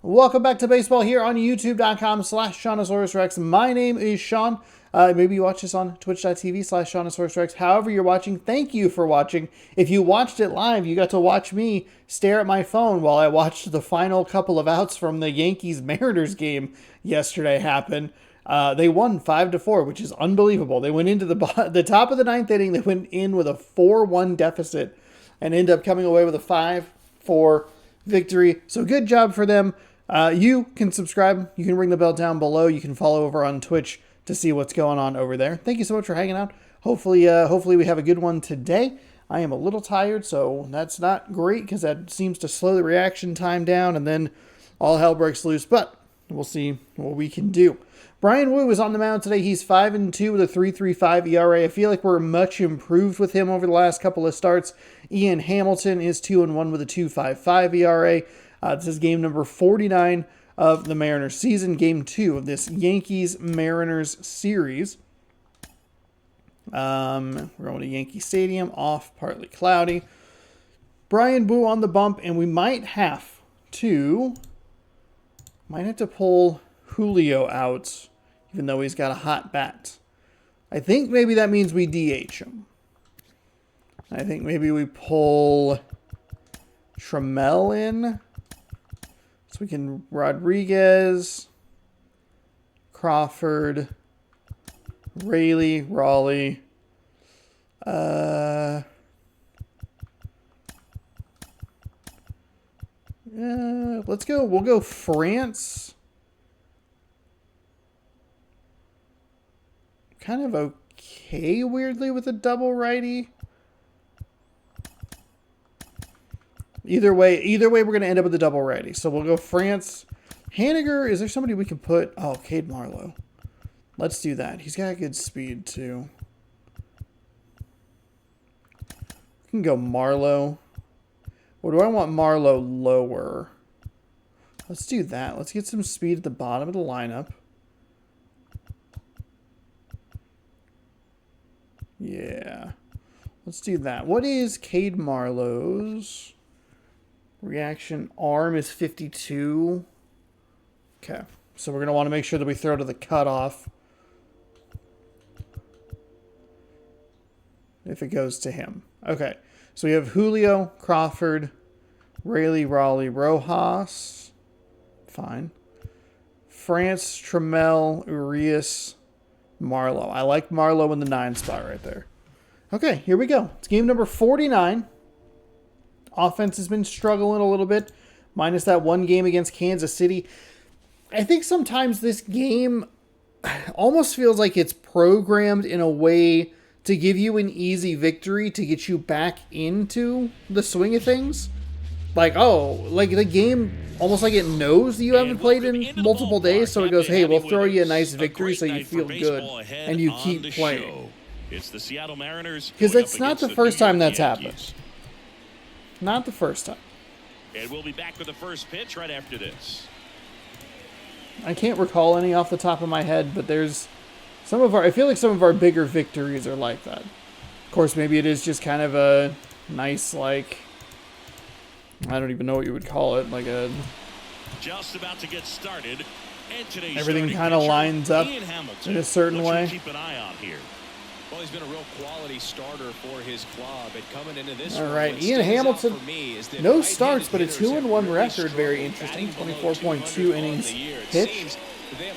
Welcome back to baseball here on youtube.com/SeanOsaurusRex. My name is Sean. Maybe you watch this on twitch.tv/SeanOsaurusRex. However you're watching, thank you for watching. If you watched it live, you got to watch me stare at my phone while I watched the final couple of outs from the Yankees-Mariners game yesterday happen. They won 5-4, which is unbelievable. They went into the top of the ninth inning. They went in with a 4-1 deficit and ended up coming away with a 5-4 victory. So good job for them. You can subscribe. You can ring the bell down below. You can follow over on Twitch to see what's going on over there. Thank you so much for hanging out. Hopefully we have a good one today. I am a little tired, so that's not great because that seems to slow the reaction time down, and then all hell breaks loose. But we'll see what we can do. Brian Wu is on the mound today. He's 5-2 with a 3.35 ERA. I feel like we're much improved with him over the last couple of starts. Ian Hamilton is 2-1 with a 2.55 ERA. This is game number 49 of the Mariners season, game 2 of this Yankees-Mariners series. We're going to Yankee Stadium, off, partly cloudy. Brian Wu on the bump, and we might have to pull Julio out, even though he's got a hot bat. I think maybe that means we DH him. I think maybe we pull Trammell in. So we can Rodriguez, Crawford, Raleigh. Let's go. We'll go France. Kind of okay, weirdly, with a double righty. Either way, we're going to end up with a double righty. So we'll go France. Haniger, is there somebody we can put? Oh, Cade Marlowe. Let's do that. He's got good speed, too. We can go Marlowe. Or do I want Marlowe lower? Let's do that. Let's get some speed at the bottom of the lineup. Yeah. Let's do that. What is Cade Marlowe's reaction? Arm is 52. Okay. So we're going to want to make sure that we throw to the cutoff if it goes to him. Okay. So we have Julio, Crawford, Raleigh, Rojas. Fine. France, Trammell, Urias, Marlowe. I like Marlowe in the 9 spot right there. Okay, here we go. It's game number 49. Offense has been struggling a little bit, minus that one game against Kansas City. I think sometimes this game almost feels like it's programmed in a way to give you an easy victory to get you back into the swing of things. Like, oh, like the game, almost like it knows that you haven't played in multiple days, so it goes, hey, we'll throw you a nice victory so you feel good and you keep playing. It's the Seattle Mariners. Because it's not the first time that's happened. Not the first time. And we'll be back with the first pitch right after this. I can't recall any off the top of my head, but there's some of our, I feel like some of our bigger victories are like that. Of course, maybe it is just kind of a nice, like, I don't even know what you would call it, like a, just about to get started. And everything kind of lines up in a certain way. Keep an eye on here. Well, he's been a real quality starter for his club. And coming into this all right, Ian Hamilton, no starts, but a 2-1 record. Very interesting. 24.2 innings pitched,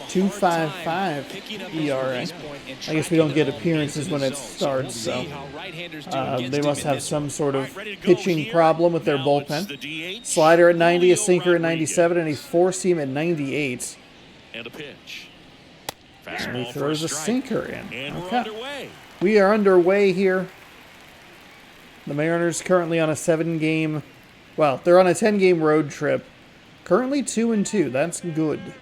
2.55 ERA. I guess we don't get appearances when it starts, so they must have some sort of pitching problem with their bullpen. Slider at 90, a sinker at 97, and a four-seam at 98. And a pitch. And he throws a sinker in. Okay. We are underway here. The Mariners currently on a 7-game, well, they're on a 10-game road trip. Currently 2-2. That's good.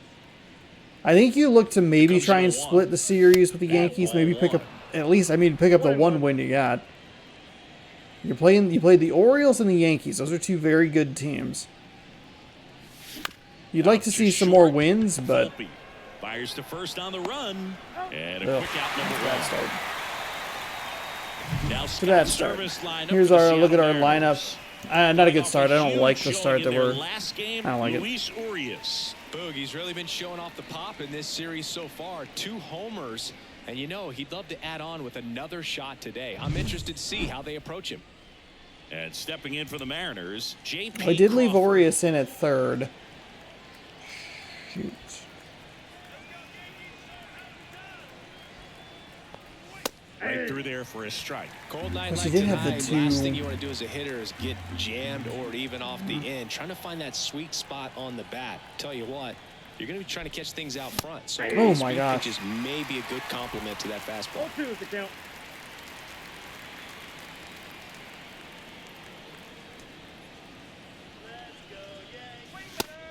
I think you look to maybe try and split the series with the Yankees. Maybe pick up, at least, I mean, pick up the one win you got. You played the Orioles and the Yankees. Those are two very good teams. You'd like to see some more wins, but fires to first on the run. And a quick out number one. To that start. Here's our look at our lineup. Not a good start. I don't like the start that we're. Last game, I don't like Luis Urias. Boog, he's really been showing off the pop in this series so far. 2 homers. And you know, he'd love to add on with another shot today. I'm interested to see how they approach him. And stepping in for the Mariners, J.P. I did leave Crawford. Urias in at third. Shoot. Right through there for a strike. Cold night Plus, like he did have the tonight, two- last thing you want to do as a hitter is get jammed or even off the end. Trying to find that sweet spot on the bat. Tell you what, you're going to be trying to catch things out front. So Oh my speed gosh. pitches may be a good complement to that fastball.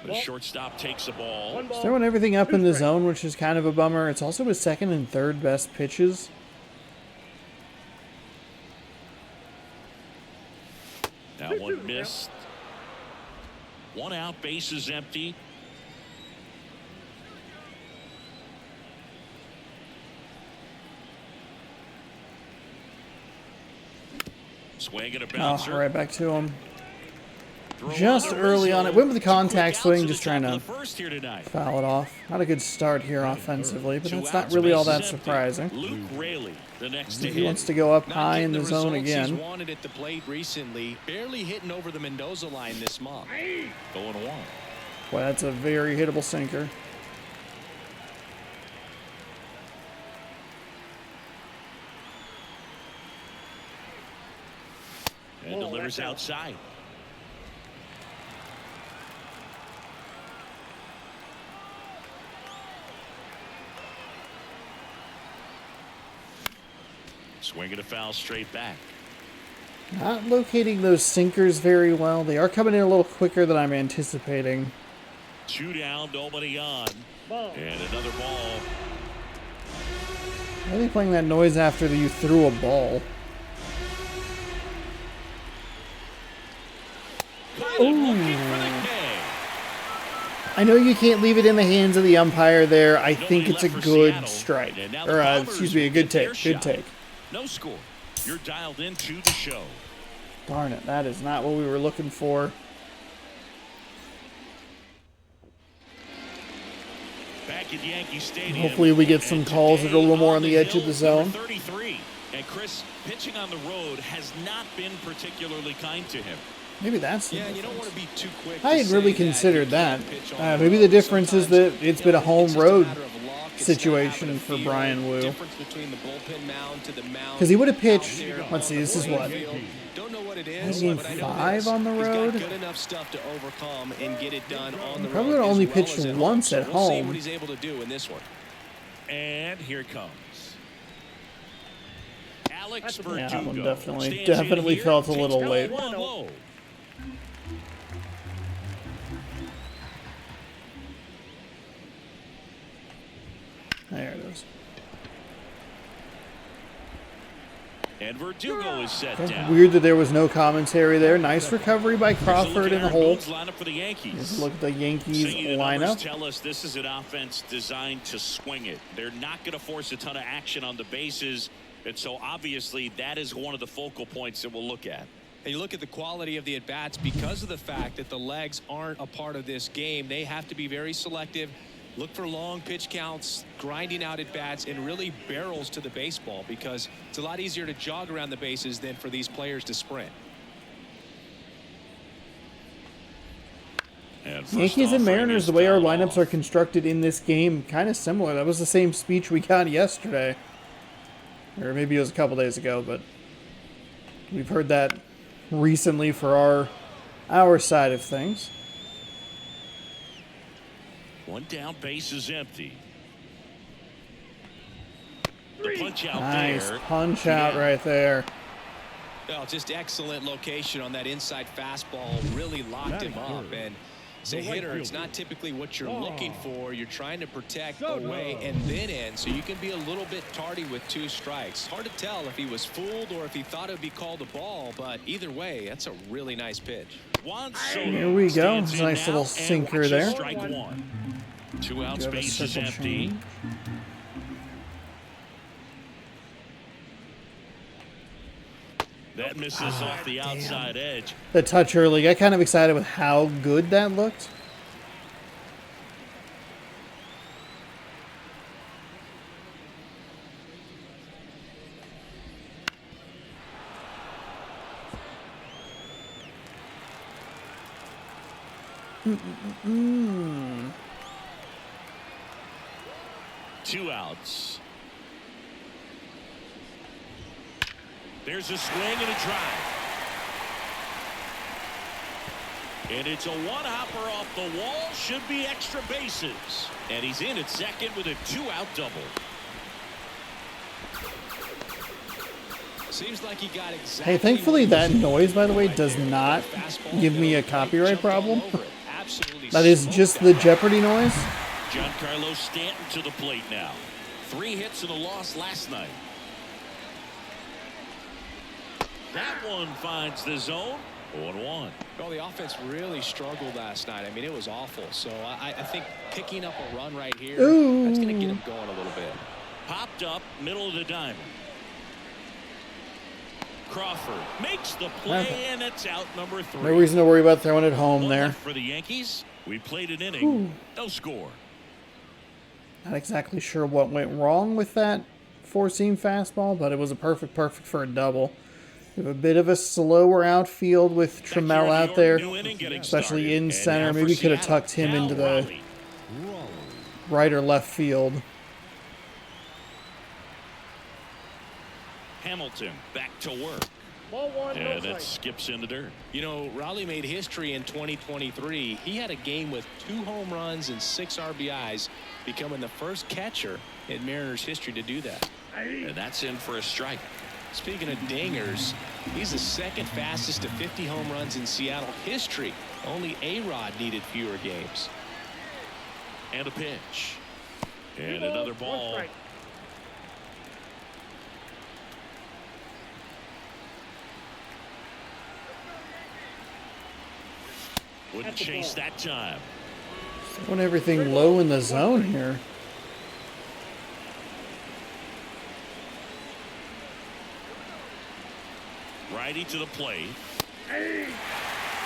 The shortstop takes the ball. He's throwing everything up in the zone, which is kind of a bummer. It's also his second and third best pitches. That one missed. 1 out, bases empty. Swing and a Oh, bouncer. right back to him. Throw Just on the early on it. whistle. Went with the 2 quick contact outs swing, to just the top trying of to the first here tonight. foul it off. Not a good start here offensively, but 2 that's not outs, really all bases that empty. surprising. Luke Raley, the next to He hit. wants to go up Not high in getting the zone results again. He's wanted at the plate recently. Barely hitting over the Mendoza line this month. Going 1. Boy, that's a very hittable sinker. And delivers outside. Swing and a foul straight back. Not locating those sinkers very well. They are coming in a little quicker than I'm anticipating. 2 down, nobody on. And another ball. Why are they playing that noise after you threw a ball? Looking for the K. I know you can't leave it in the hands of the umpire there. I think Nobody it's a left for good Seattle. strike. And now the Or, Bombers excuse me, a will good get their take. Good shot. take. No score. You're dialed into the show. Darn it, that is not what we were looking for. Back at Yankee Stadium. Hopefully we get some And calls that are a little today more on the edge of the hill, number zone. 33. And Chris, pitching on the road has not been particularly kind to him. Maybe that's the Yeah, you don't difference. want to be too quick. I to had say really that you considered can't that. pitch on the Maybe the road. difference is that Sometimes, it's been a it's home just road matter of luck. It's situation not having for a feel. Brian Wu. Difference between the bullpen mound to the mound. 'Cause he would have out pitched- there let's see, on this the is what? field. Don't know what it He's is, game but I know 5 this. on the He's road. got good enough stuff to overcome and get it done on the road. Probably only as well pitched as at once home. at So we'll see home. what he's able to do in this one. And here it comes. Alex Yeah, Verdugo. that one stands in definitely here, felt a takes little ball late. 1 low. There it is. And Verdugo is set down. Weird that there was no commentary there. Nice recovery by Here's a look Crawford at in the Aaron hole. Boone's lineup for the Yankees. Let's look at the Yankees See, the numbers lineup. tell us this is an offense designed to swing it. They're not going to force a ton of action on the bases, and so obviously that is one of the focal points that we'll look at. And you look at the quality of the at-bats because of the fact that the legs aren't a part of this game. They have to be very selective, look for long pitch counts, grinding out at-bats, and really barrels to the baseball because it's a lot easier to jog around the bases than for these players to sprint. And first Yankees and offering Mariners, is the way our fouled lineups off. are constructed in this game, kind of similar. That was the same speech we got yesterday. Or maybe it was a couple days ago, but we've heard that recently for our side of things. 1 down, base is empty. The punch out Nice there. punch out right there. Well, just excellent location on that inside fastball. Really locked him up. And as a hitter, it's not typically what you're looking for. You're trying to protect away and then in, so you can be a little bit tardy with 2 strikes. Hard to tell if he was fooled or if he thought it would be called a ball, but either way, that's a really nice pitch. Juan Soto Here we go. stands It's in a nice now little and sinker watches there. Strike 1. 2 outs, Do have a base is circle empty. change. That misses off the outside edge. The touch early. Got kind of excited with how good that looked. Two outs. There's a swing and a drive. And it's a one-hopper off the wall. Should be extra bases. And he's in at second with a two-out double. Seems like he got exactly. Hey, thankfully that noise, by the way, does not give me a copyright problem. That is just the Jeopardy noise. Giancarlo Stanton to the plate now. 3 hits and a loss last night. That one finds the zone. 0-1. Well, the offense really struggled last night. I mean, it was awful. So I think picking up a run right here, that's going to get him going a little bit. Popped up, middle of the diamond. Crawford makes the play, and it's out number 3. No reason to worry about throwing it home there. For the Yankees, we played an inning. No score. Not exactly sure what went wrong with that four-seam fastball, but it was a perfect for a double. We have a bit of a slower outfield with Trammell out there, especially in center. Maybe could have tucked him into the right or left field. Hamilton back to work. And that skips in the dirt. You know, Raleigh made history in 2023. He had a game with 2 home runs and 6 RBIs, becoming the first catcher in Mariners history to do that. And that's in for a strike. Speaking of dingers, he's the second fastest to 50 home runs in Seattle history. Only A-Rod needed fewer games. And a pitch. And another ball. Wouldn't chase that time. Throwing everything low in the zone here. Righty to the plate.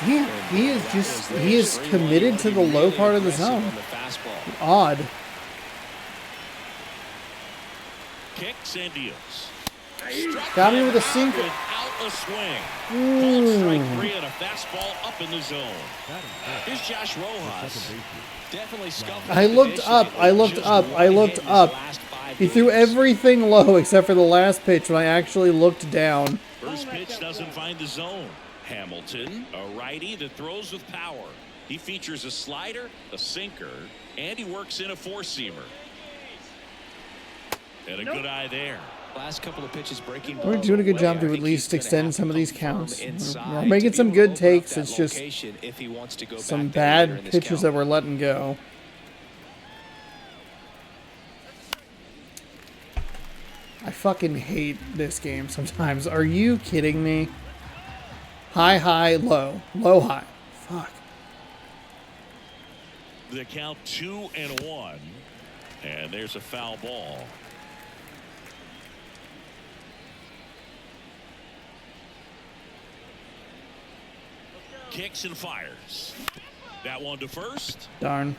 He is committed to the low part of the zone. Odd. Kicks and deals. Got me with a sinker. Without a swing. Called strike 3 and a fastball up in the zone. Here's Josh Rojas. Definitely scuffed. I looked up. He threw everything low except for the last pitch when I actually looked down. First pitch doesn't find the zone. Hamilton, a righty that throws with power. He features a slider, a sinker, and he works in a four-seamer. And a good eye there. Last couple of pitches breaking. We're doing a good job to at least extend some of these counts. We're making some good takes. It's just some bad pitches that we're letting go. I fucking hate this game sometimes. Are you kidding me? High, high, low. Low, high. Fuck. The count 2-1. And there's a foul ball. Kicks and fires. That one to first. Darn.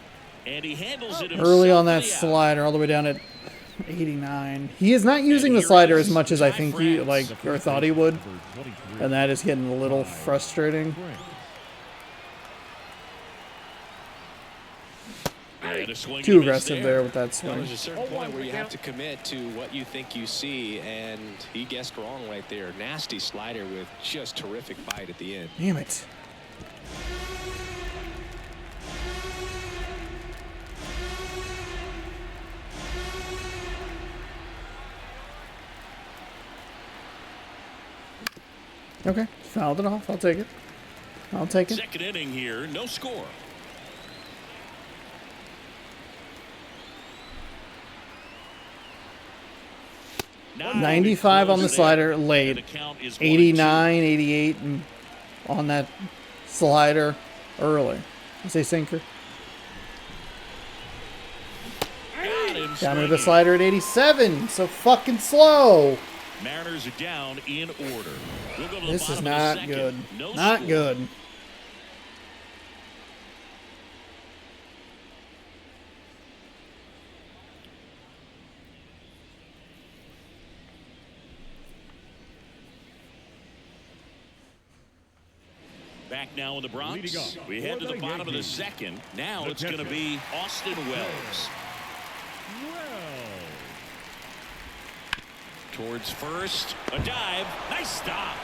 And he handles it early on that slider, all the way down at 89. He is not using the slider as much as I think he or thought he would, and that is getting a little frustrating. Too aggressive there with that swing. There's a certain point where you have to commit to what you think you see, and he guessed wrong right there. Nasty slider with just terrific bite at the end. Damn it. Okay, fouled it off. I'll take it. I'll take it. Second inning here, no score. Now 95 on the slider late. 89, 88 on that slider early. I say sinker. Got me with the slider at 87. So fucking slow. Mariners are down in order. We'll go to the This is bottom of the not second. good. No Not score. good. Back now in the Bronx. We head to the bottom of the second. Now it's going to be Austin Wells. Towards first. A dive. Nice stop.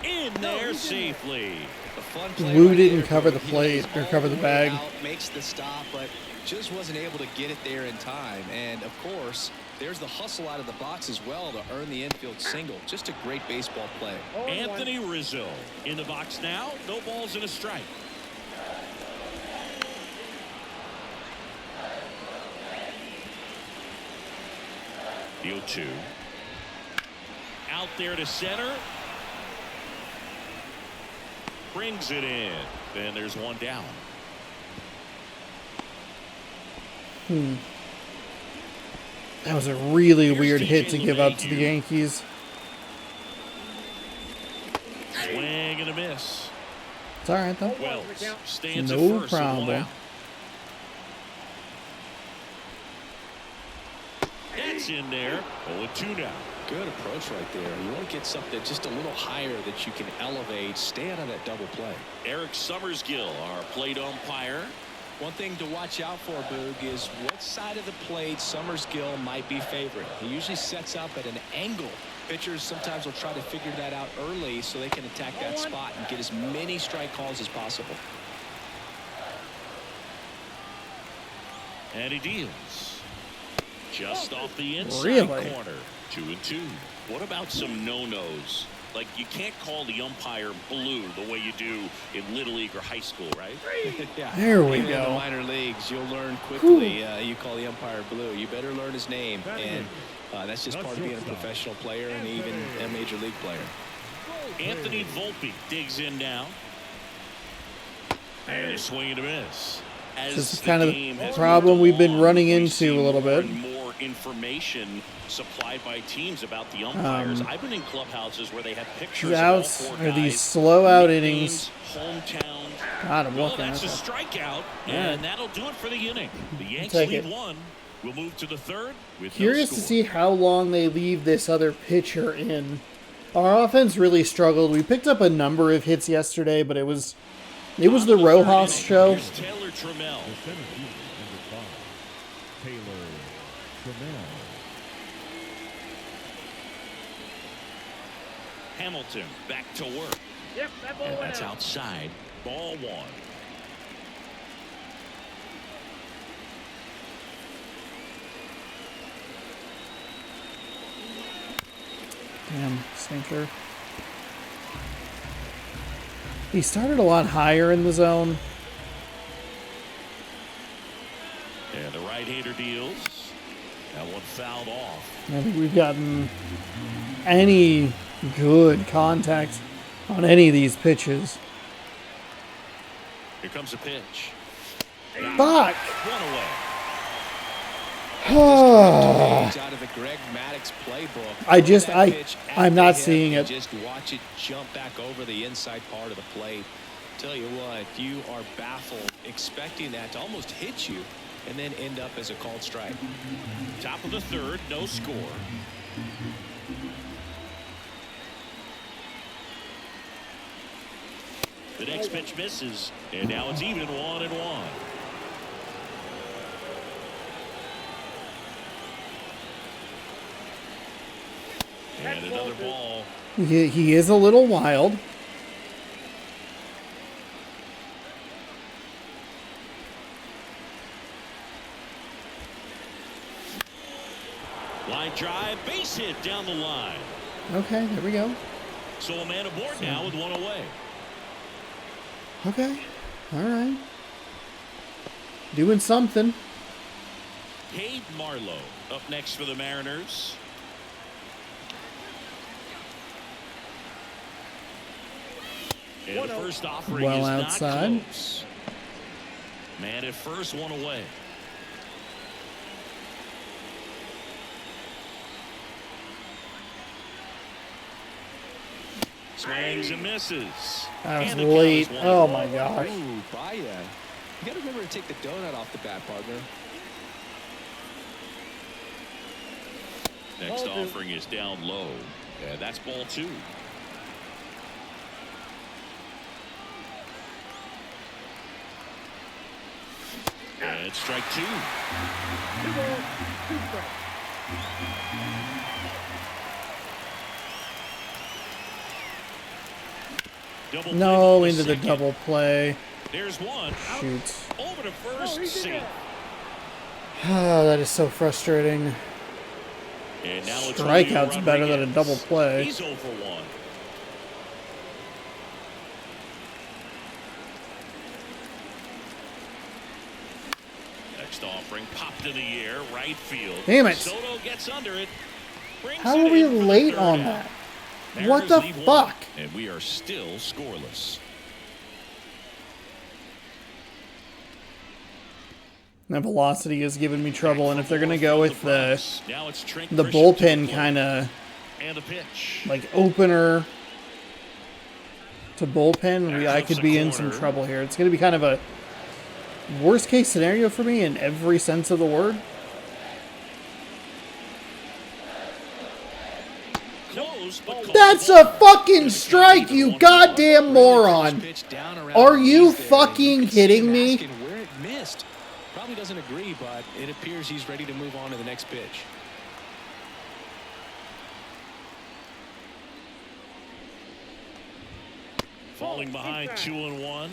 In there safely. The fun play Lou right didn't there, cover the He plate goes or cover the all way bag. out, makes the stop, but just wasn't able to get it there in time. And, of course, there's the hustle out of the box as well to earn the infield single. Just a great baseball play. Anthony Rizzo in the box now. No balls and a strike. The 0-2. Out there to center. Brings it in. And there's one down. That was a really Here's weird DJ hit to give up to the LeMahieu. Yankees. Swing and a miss. It's all right, though. Wells stands No at first. with problem. one out. That's in there. 0-2 now. Good approach right there. You want to get something just a little higher that you can elevate. Stay out of that double play. Eric Summersgill, our plate umpire. One thing to watch out for, Boog, is what side of the plate Summersgill might be favoring. He usually sets up at an angle. Pitchers sometimes will try to figure that out early so they can attack that spot and get as many strike calls as possible. And he deals. Just off the inside Really? corner. 2-2. What about some no-nos? Like, you can't call the umpire blue the way you do in Little League or high school, right? Yeah. There we Even in the go. minor leagues, you'll learn quickly. You call the umpire blue. You better learn his name. And that's just part of being a professional player and even a major league player. Anthony Volpe digs in now. And a swing and a miss. As This is the kind of game the has problem moved we've been along, running we into see a little more bit. and more information supplied by teams about the umpires. I've been in clubhouses where they have pictures These of all outs four are these guys, slow out nicknames, innings. hometown. God, I'm Well, looking at that's a that. strikeout, Yeah. and that'll do it for the inning. The Yankees take lead it. one. We'll move to the third with Curious no to score. see how long they leave this other pitcher in. Our offense really struggled. We picked up a number of hits yesterday, but it was the Top of third Rojas inning, show. Here's Taylor Trammell. Hamilton back to work. And that's outside. Ball one. Damn, stinker. He started a lot higher in the zone. And the right-hander deals. That one fouled off. I don't think we've gotten any good contact on any of these pitches. Here comes a pitch. Fuck! One away. Out of the Greg Maddux playbook. I'm not seeing it. Just watch it jump back over the inside part of the plate. Tell you what, you are baffled expecting that to almost hit you and then end up as a called strike. Top of the third, no score. The next pitch misses, and now it's even 1-1. And another ball. He is a little wild. Line drive, base hit down the line. Okay, there we go. So a man aboard now with one away. Okay, all right. Doing something. Cade Marlowe up next for the Mariners. And the first offering Well is outside. not close. Man at first, one away. Swings and misses. That was And the count late. is 1-1. Oh my gosh. Ooh, Baya. You got to remember to take the donut off the bat, partner. Next offering is down low. And that's ball 2. And strike 2. Double No, play into the second. double play. There's one. Shoot. Over to first. Safe. Oh, that is so frustrating. And now it's Strikeout's Julio better than a Rodriguez. double play. He's 0 for 1. Next offering popped in the air, right field. Damn it. Soto gets under it. Brings How it are we in for the late third on out. that? Mariners What the lead 1, fuck? and we are still scoreless. That velocity is giving me trouble, and if they're gonna go with the Now it's Trent the Grisham to bullpen plate. kind of And the pitch. like opener to bullpen, I could be in some corner. trouble here. It's gonna be kind of a worst case scenario for me in every sense of the word. Close, but close That's ball. a fucking strike, you goddamn moron! Pitch down around Are the you knees there. fucking can see kidding him me? asking where it missed. Probably doesn't agree, but it appears he's ready to move on to the next pitch. Falling behind 2-1.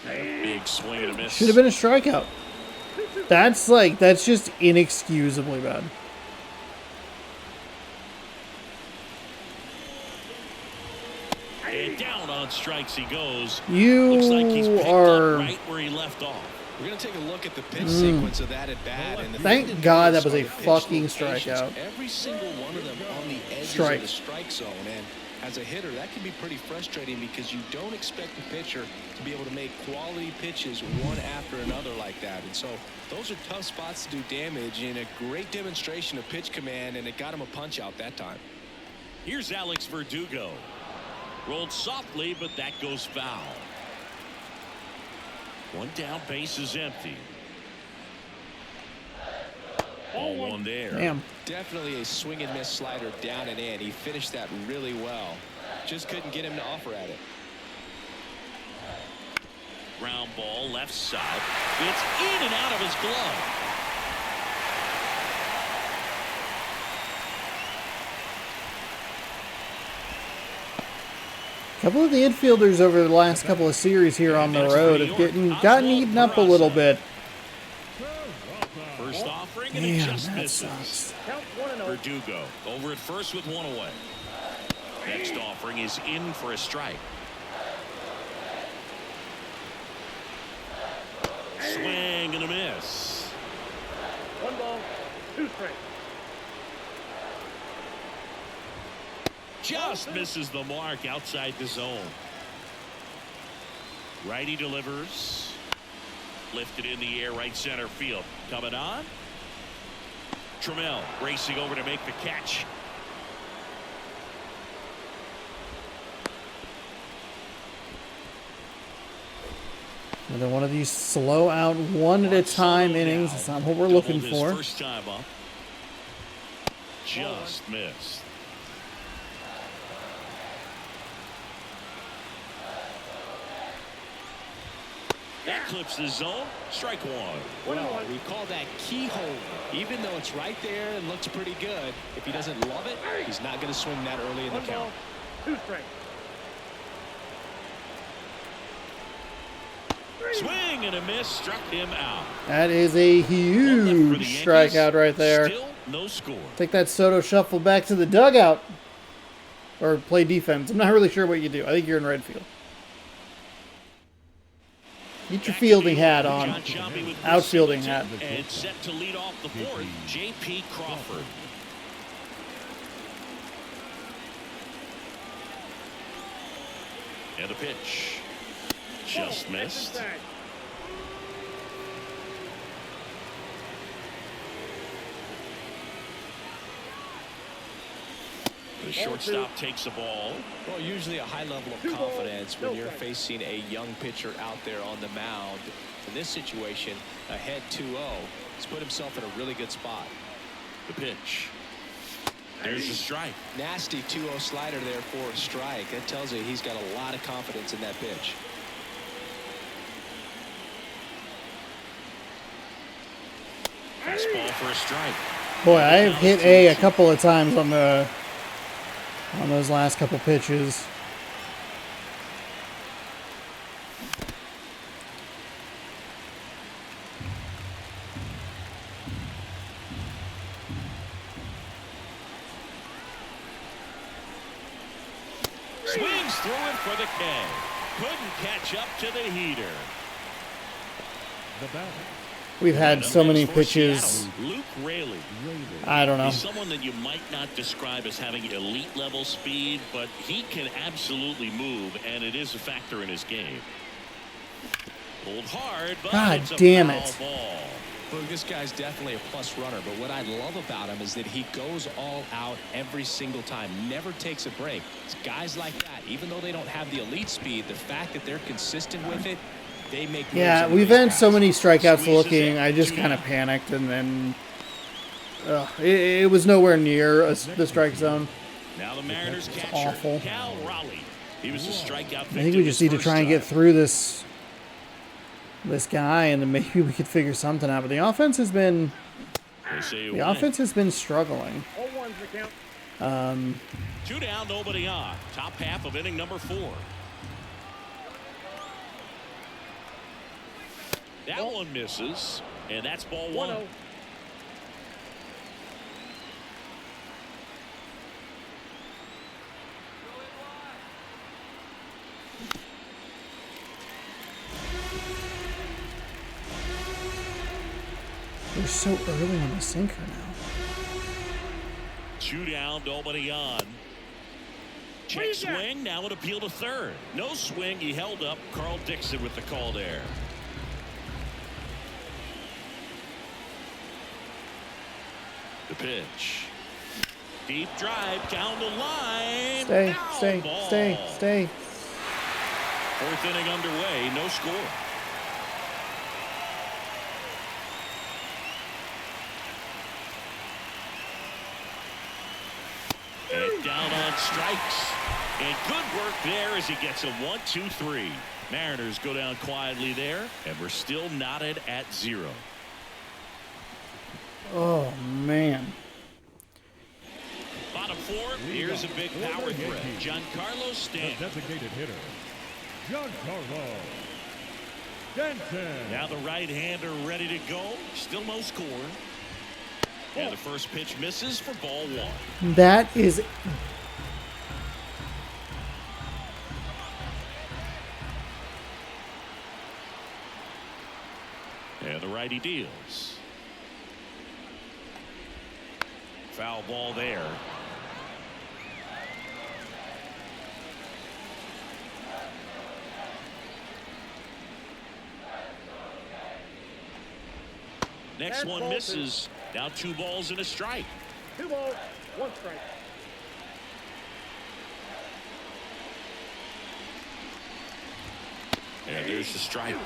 Big swing and a miss. Should have been a strikeout. That's just inexcusably bad. And down on strikes he goes. You Looks like he's picked are. up right where he left off. We're going to take a look at the pitch sequence of that at bat. And the Thank thing God notice that was are a the pitch fucking locations. strikeout. Every single one of them on the edges Strike. of the strike zone. And as a hitter, that can be pretty frustrating because you don't expect the pitcher to be able to make quality pitches one after another like that. And so those are tough spots to do damage, and a great demonstration of pitch command, and it got him a punch out that time. Here's Alex Verdugo. Rolled softly, but that goes foul. One down, base is empty. Ball 1 there. Damn. Definitely a swing and miss slider down and in. He finished that really well. Just couldn't get him to offer at it. Ground ball left side. It's in and out of his glove. A couple of the infielders over the last couple of series here on the road have gotten eaten up a little bit. First offering and it Damn, just that misses. sucks. Verdugo over at first with 1 away. Next offering is in for a strike. Swing and a miss. 1 ball, 2 strikes. Just misses the mark outside the zone. Righty delivers. Lifted in the air, right center field. Coming on. Trammell racing over to make the catch. Another one of these slow out one at a time innings. That's not what we're looking Doubled his for. first time up. Just missed. That clips the zone. Strike 1. Well, we call that keyhole. Even though it's right there and looks pretty good, if he doesn't love it, he's not going to swing that early in the 1 ball, count. 2 strikes. Swing and a miss. Struck him out. That is a One left for the huge Yankees. strikeout right there. Still no score. Take that Soto shuffle back to the dugout. Or play defense. I'm not really sure what you do. I think you're in right field. Get your Back fielding to hat the on. John Shelby with Outfielding hat. And set to lead off the 4th, J.P. Crawford. And the pitch. Just missed. The shortstop takes the ball. Well, usually a high level of confidence when you're facing a young pitcher out there on the mound. In this situation, ahead 2-0, he's put himself in a really good spot. The pitch. There's a strike. Nasty 2-0 slider there for a strike. That tells you he's got a lot of confidence in that pitch. Fastball for a strike. Boy, I've hit A couple of times on those last couple pitches. Swings through it for the K. Couldn't catch up to the heater. We've had so many pitches. Luke Raley. I don't know. He's someone that you might not describe as having elite level speed, but he can absolutely move, and it is a factor in his game. Pulled hard, but God it's a damn foul it. ball. Look, this guy's definitely a plus runner, but what I love about him is that he goes all out every single time, never takes a break. It's guys like that, even though they don't have the elite speed, the fact that they're consistent with it, they make moves. Yeah, we've had so many strikeouts looking. I just kind of panicked, and then it was nowhere near the strike zone. Now the Mariners catcher, awful. Cal Raleigh. He was a strikeout. I think we just need to try and get through this guy, and then maybe we could figure something out. But the offense has been struggling. 0-1's the count. 2 down, nobody on. Top half of inning number 4. That one misses, and that's ball 1. 1-0. We're so early on the sinker now. 2 down, nobody on. Check swing, now an appeal to third. No swing, he held up. Carl Dixon with the call there. The pitch. Deep drive down the line. Stay. 4th inning underway, no score. And down on strikes. And good work there as he gets a 1-2-3. Mariners go down quietly there, and we're still knotted at 0. Oh, man. Bottom 4, here's a big power threat. Giancarlo Stanton. Designated hitter, Giancarlo Stanton. Now the right-hander ready to go. Still no score. And the first pitch misses for ball 1. That is... And the righty deals. Foul ball there. Next one misses. Now 2 balls and a strike. 2 balls, 1 strike. And there's the strike.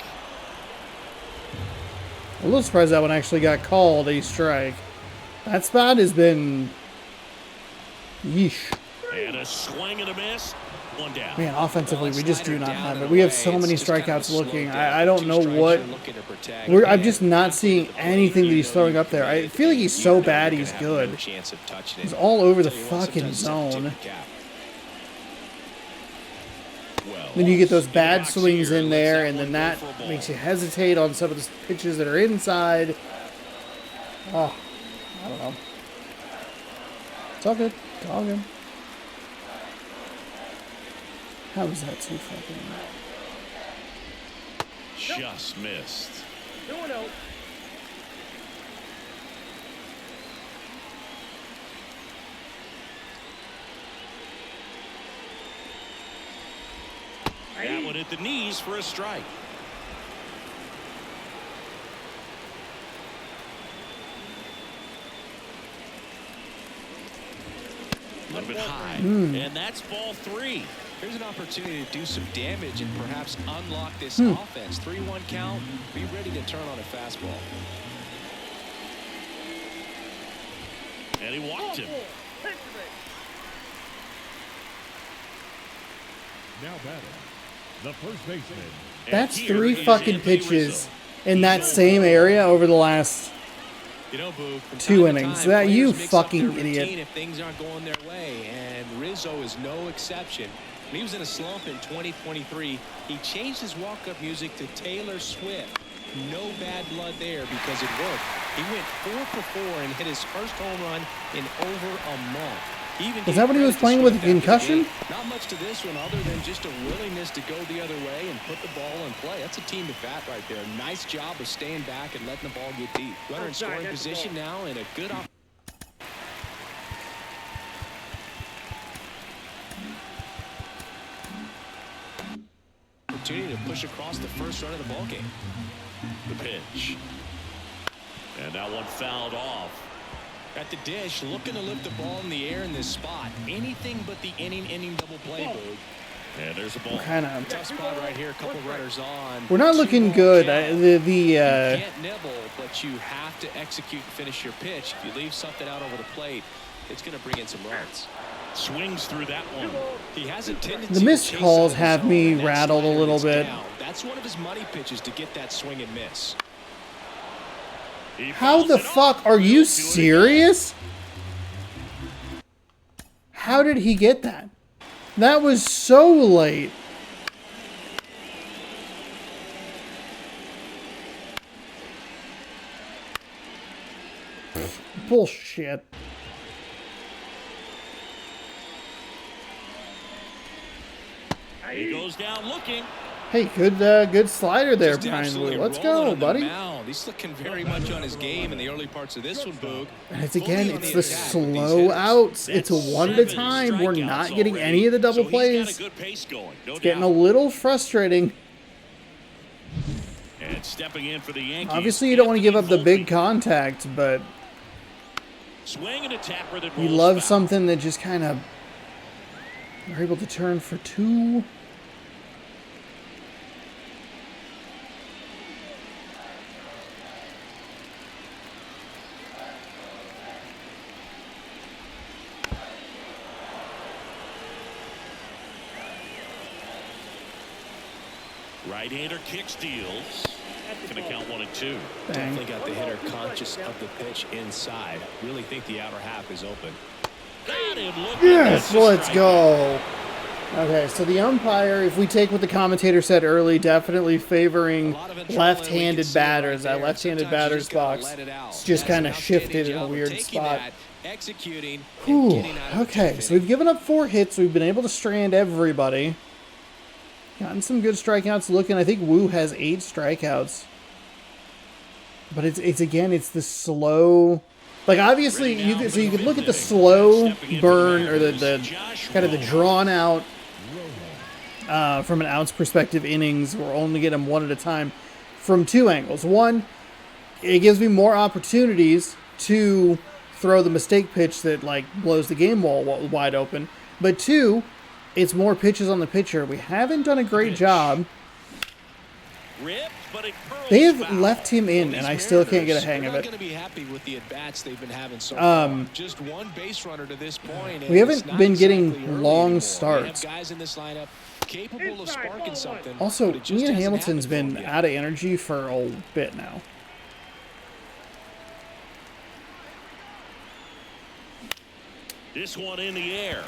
I'm a little surprised that one actually got called a strike. That spot has been... Yeesh. And a swing and a miss. 1 down. Man, offensively, we just do not have it. We have so many strikeouts looking. I don't know what... I'm just not seeing anything that he's throwing up there. I feel like he's so bad he's good. He's all over the fucking zone. Then you get those bad swings in there, and then that makes you hesitate on some of the pitches that are inside. Oh, I don't know. It's all good. It's all good. How is that too fucking... Just missed. 2-0. That one at the knees for a strike. A little bit high, and that's ball 3. Here's an opportunity to do some damage and perhaps unlock this offense. 3-1 count. Be ready to turn on a fastball. And he walked him. Now batting, the first baseman. That's And here 3 is fucking Anthony pitches Rizzo. in that same area over the last. You know, Boog, from 2 time to innings. time, That you players mix up fucking their idiot. routine if things aren't going their way, and Rizzo is no exception. When he was in a slump in 2023, he changed his walk-up music to Taylor Swift. No bad blood there because it worked. He went 4 for 4 and hit his first home run in over a month. He even Was that when he was playing with a concussion? Not much to this one other than just a willingness to go the other way and put the ball in play. That's a team at bat right there. Nice job of staying back and letting the ball get deep. Runner in scoring position now and a good opportunity to push across the first run of the ball game. The pitch. And that one fouled off. At the dish, looking to lift the ball in the air in this spot. Anything but the inning double play, Boog. And there's a ball. Kind of. Tough spot right here. A couple runners on. We're not looking 2-ball good. count. The You can't nibble, but you have to execute and finish your pitch. If you leave something out over the plate, it's going to bring in some runs. Swings through that one. He has a tendency The missed to chase calls on his have own, me and that rattled a slider little is bit. down. That's one of his money pitches to get that swing and miss. He How fouls the it off. fuck? Are you We'll do it serious? How did he get that? That was so late. Bullshit. again. He goes down looking. Hey, good slider there, Just Brian absolutely Wu. Let's rolling go, on the buddy. mound. He's looking very much on his game in the early parts of this one, Boog. And it's again, Fully on it's the the attack with these slow hitters. outs. It's a That's one at a 7 time. We're strikeouts not getting already. any of the double So he's got plays. a good pace going, no Getting a doubt. little frustrating. And stepping in for the Yankees. Obviously, you don't want to give up the Anthony big Volpe. contact, but Swing and a tapper that you rolls love foul. something that just kind of are able to turn for 2. Right-hander kick steals. Gonna count 1 and 2. Bang. Definitely got the hitter conscious of the pitch inside. Really think the outer half is open. Got him looking. Yes, That's a let's strikeout. go. Okay, so the umpire, if we take what the commentator said early, definitely favoring A lot of adrenaline, we left-handed can see it batters. right That there. left-handed Sometimes you batter's just gotta box let it out. it's just That's kind an of outstanding shifted in a job of weird taking spot. that, executing, and Whew. getting out of the Okay, fifth so we've given up 4 hits. We've been able to strand everybody. Gotten some good strikeouts looking. I think Wu has 8 strikeouts. But it's again, it's the slow. Like obviously, you could look at the slow burn or the kind of the drawn out from an outs perspective innings. We're only getting them 1 at a time from 2 angles. One, it gives me more opportunities to throw the mistake pitch that like blows the game wall wide open. But 2, it's more pitches on the pitcher. We haven't done a great job. Ripped, but it curls They have foul. left him in, and I still can't get a hang of They're it. not going to be happy with the at-bats they've been having so far. Just 1 base runner to this point. We and haven't it's not been getting exactly early long anymore. starts. They have guys in this lineup capable of sparking something. Also, but it just Ian hasn't Hamilton's happened been for 'em yet. out of energy for a bit now. This one in the air.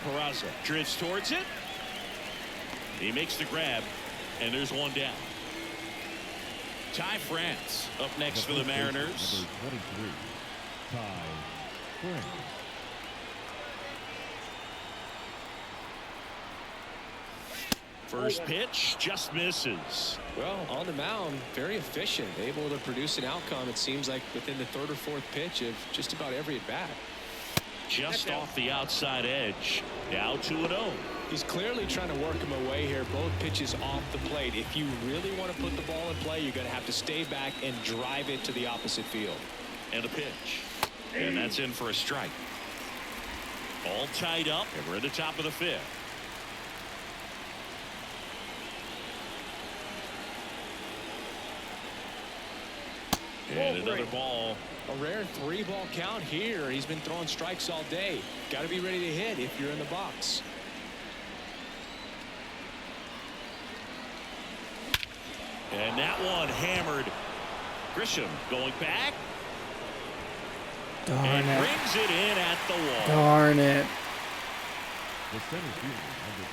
Peraza drifts towards it. He makes the grab, and there's 1 down. Ty France up next for the Mariners. Number 23, Ty France. First pitch just misses. Well, on the mound, very efficient, able to produce an outcome, it seems like, within the 3rd or 4th pitch of just about every at-bat. Just off the outside edge. Now 2-0. He's clearly trying to work him away here. Both pitches off the plate. If you really want to put the ball in play, you're going to have to stay back and drive it to the opposite field. And a pitch. And that's in for a strike. All tied up, and we're at the top of the 5th. And another ball. A rare 3-ball count here. He's been throwing strikes all day. Got to be ready to hit if you're in the box. And that one hammered. Grisham going back. Darn And it. brings it in at the wall. Darn it. The center fielder, number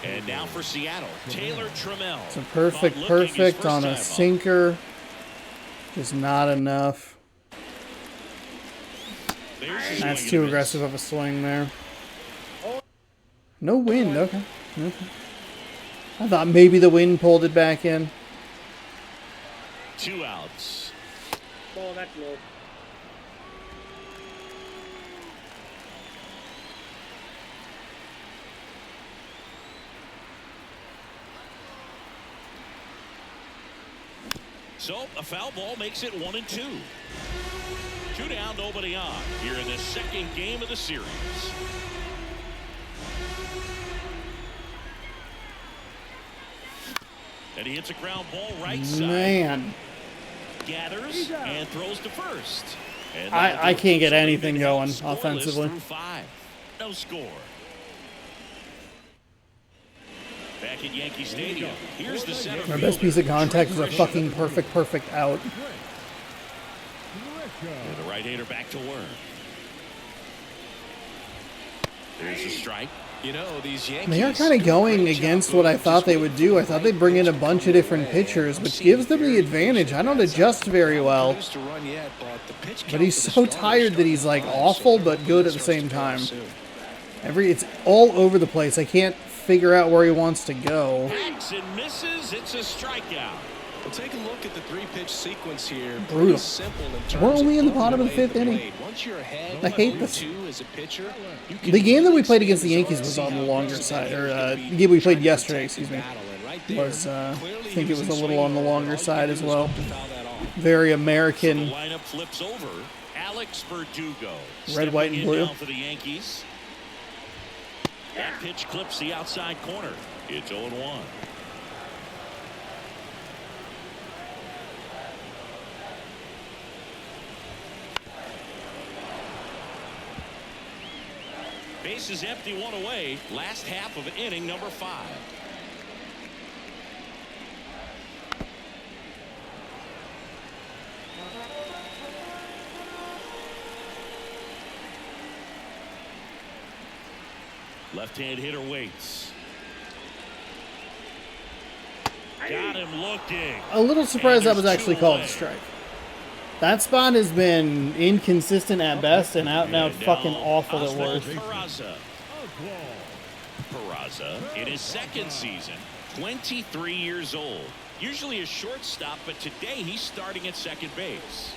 5. And now for Seattle, Taylor Trammell. It's a perfect, Not looking his perfect first on time a up. sinker. Just not enough. There's a swing That's and too a miss. aggressive of a swing there. No wind. Okay. Okay. I thought maybe the wind pulled it back in. 2 outs. Ball, that's low. So a foul ball makes it 1-2. 2 down, nobody on here in the second game of the series. And he hits a ground ball right side. Man. Gathers and throws to first. And I can't get so anything they've going held scoreless offensively. through 5. No score. Back at Yankee Stadium. Here's the center My best fielder, piece of contact is a Grisham. fucking perfect out. And the right-hander back to work. There's a strike. You know, these Yankees. They are kind of going against what I thought they would do. I thought they'd bring in a bunch of different pitchers, which gives them the advantage. I don't adjust very well. But he's so tired that he's like awful but good at the same time. It's all over the place. I can't figure out where he wants to go. Hacks and misses. It's a strikeout. Well, take a look at the 3-pitch sequence here. Brutal. Pretty simple in terms We're only of in the putting bottom of the away 5th inning. plate. Once you're ahead, I hate this. 0-2 as a pitcher, you can The game that we really played against the stay in Yankees zone, was see on the how longer aggressive side, they or can the be, game we played trying to yesterday, protect excuse the me, battle. And right there, was I clearly think it he was a little swinging on the over. All longer you side can as do is well. hope to foul that off. Very The American. lineup flips over. Alex Verdugo. Red, white, and stepping in blue. now for the Yankees. That pitch clips the outside corner. It's 0-1. Bases empty, 1 away. Last half of inning number 5. Left-hand hitter waits. Got him looking. A little surprised that was there's actually 2 called a away. strike. That spot has been inconsistent at best and out and out And fucking now awful at Oswald worst. Peraza. Peraza in his second season, 23 years old. Usually a shortstop, but today he's starting at second base.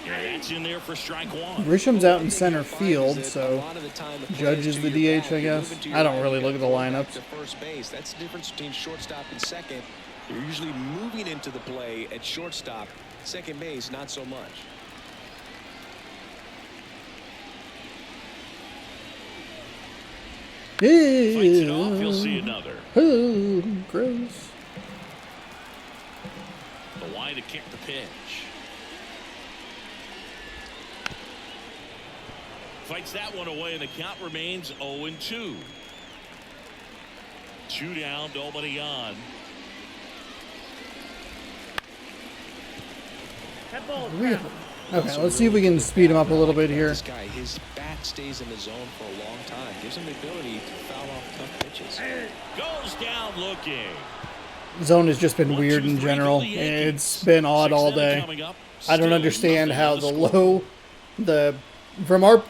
And that's in there for strike 1. Grisham's out in center field, so Judge is the DH, I guess. I don't really look at the lineups. To first base. That's the difference between shortstop and second. You're usually moving into the play at shortstop. Second base, not so much. Fights it off, you'll see another. Oh, gross. The line to kick the pitch. Fights that one away, and the count remains 0-2. 2 down, nobody on. That ball's Really? foul. Okay, let's see if we can speed him up a little bit here. This guy, his bat stays in the zone for a long time. Gives him the ability to foul off tough pitches. Goes down looking. Zone has just been 1, weird 2, in 3 general. for the Yankees. It's been odd all 6th day. inning coming up. I don't Still understand nothing how on the score. low, from our,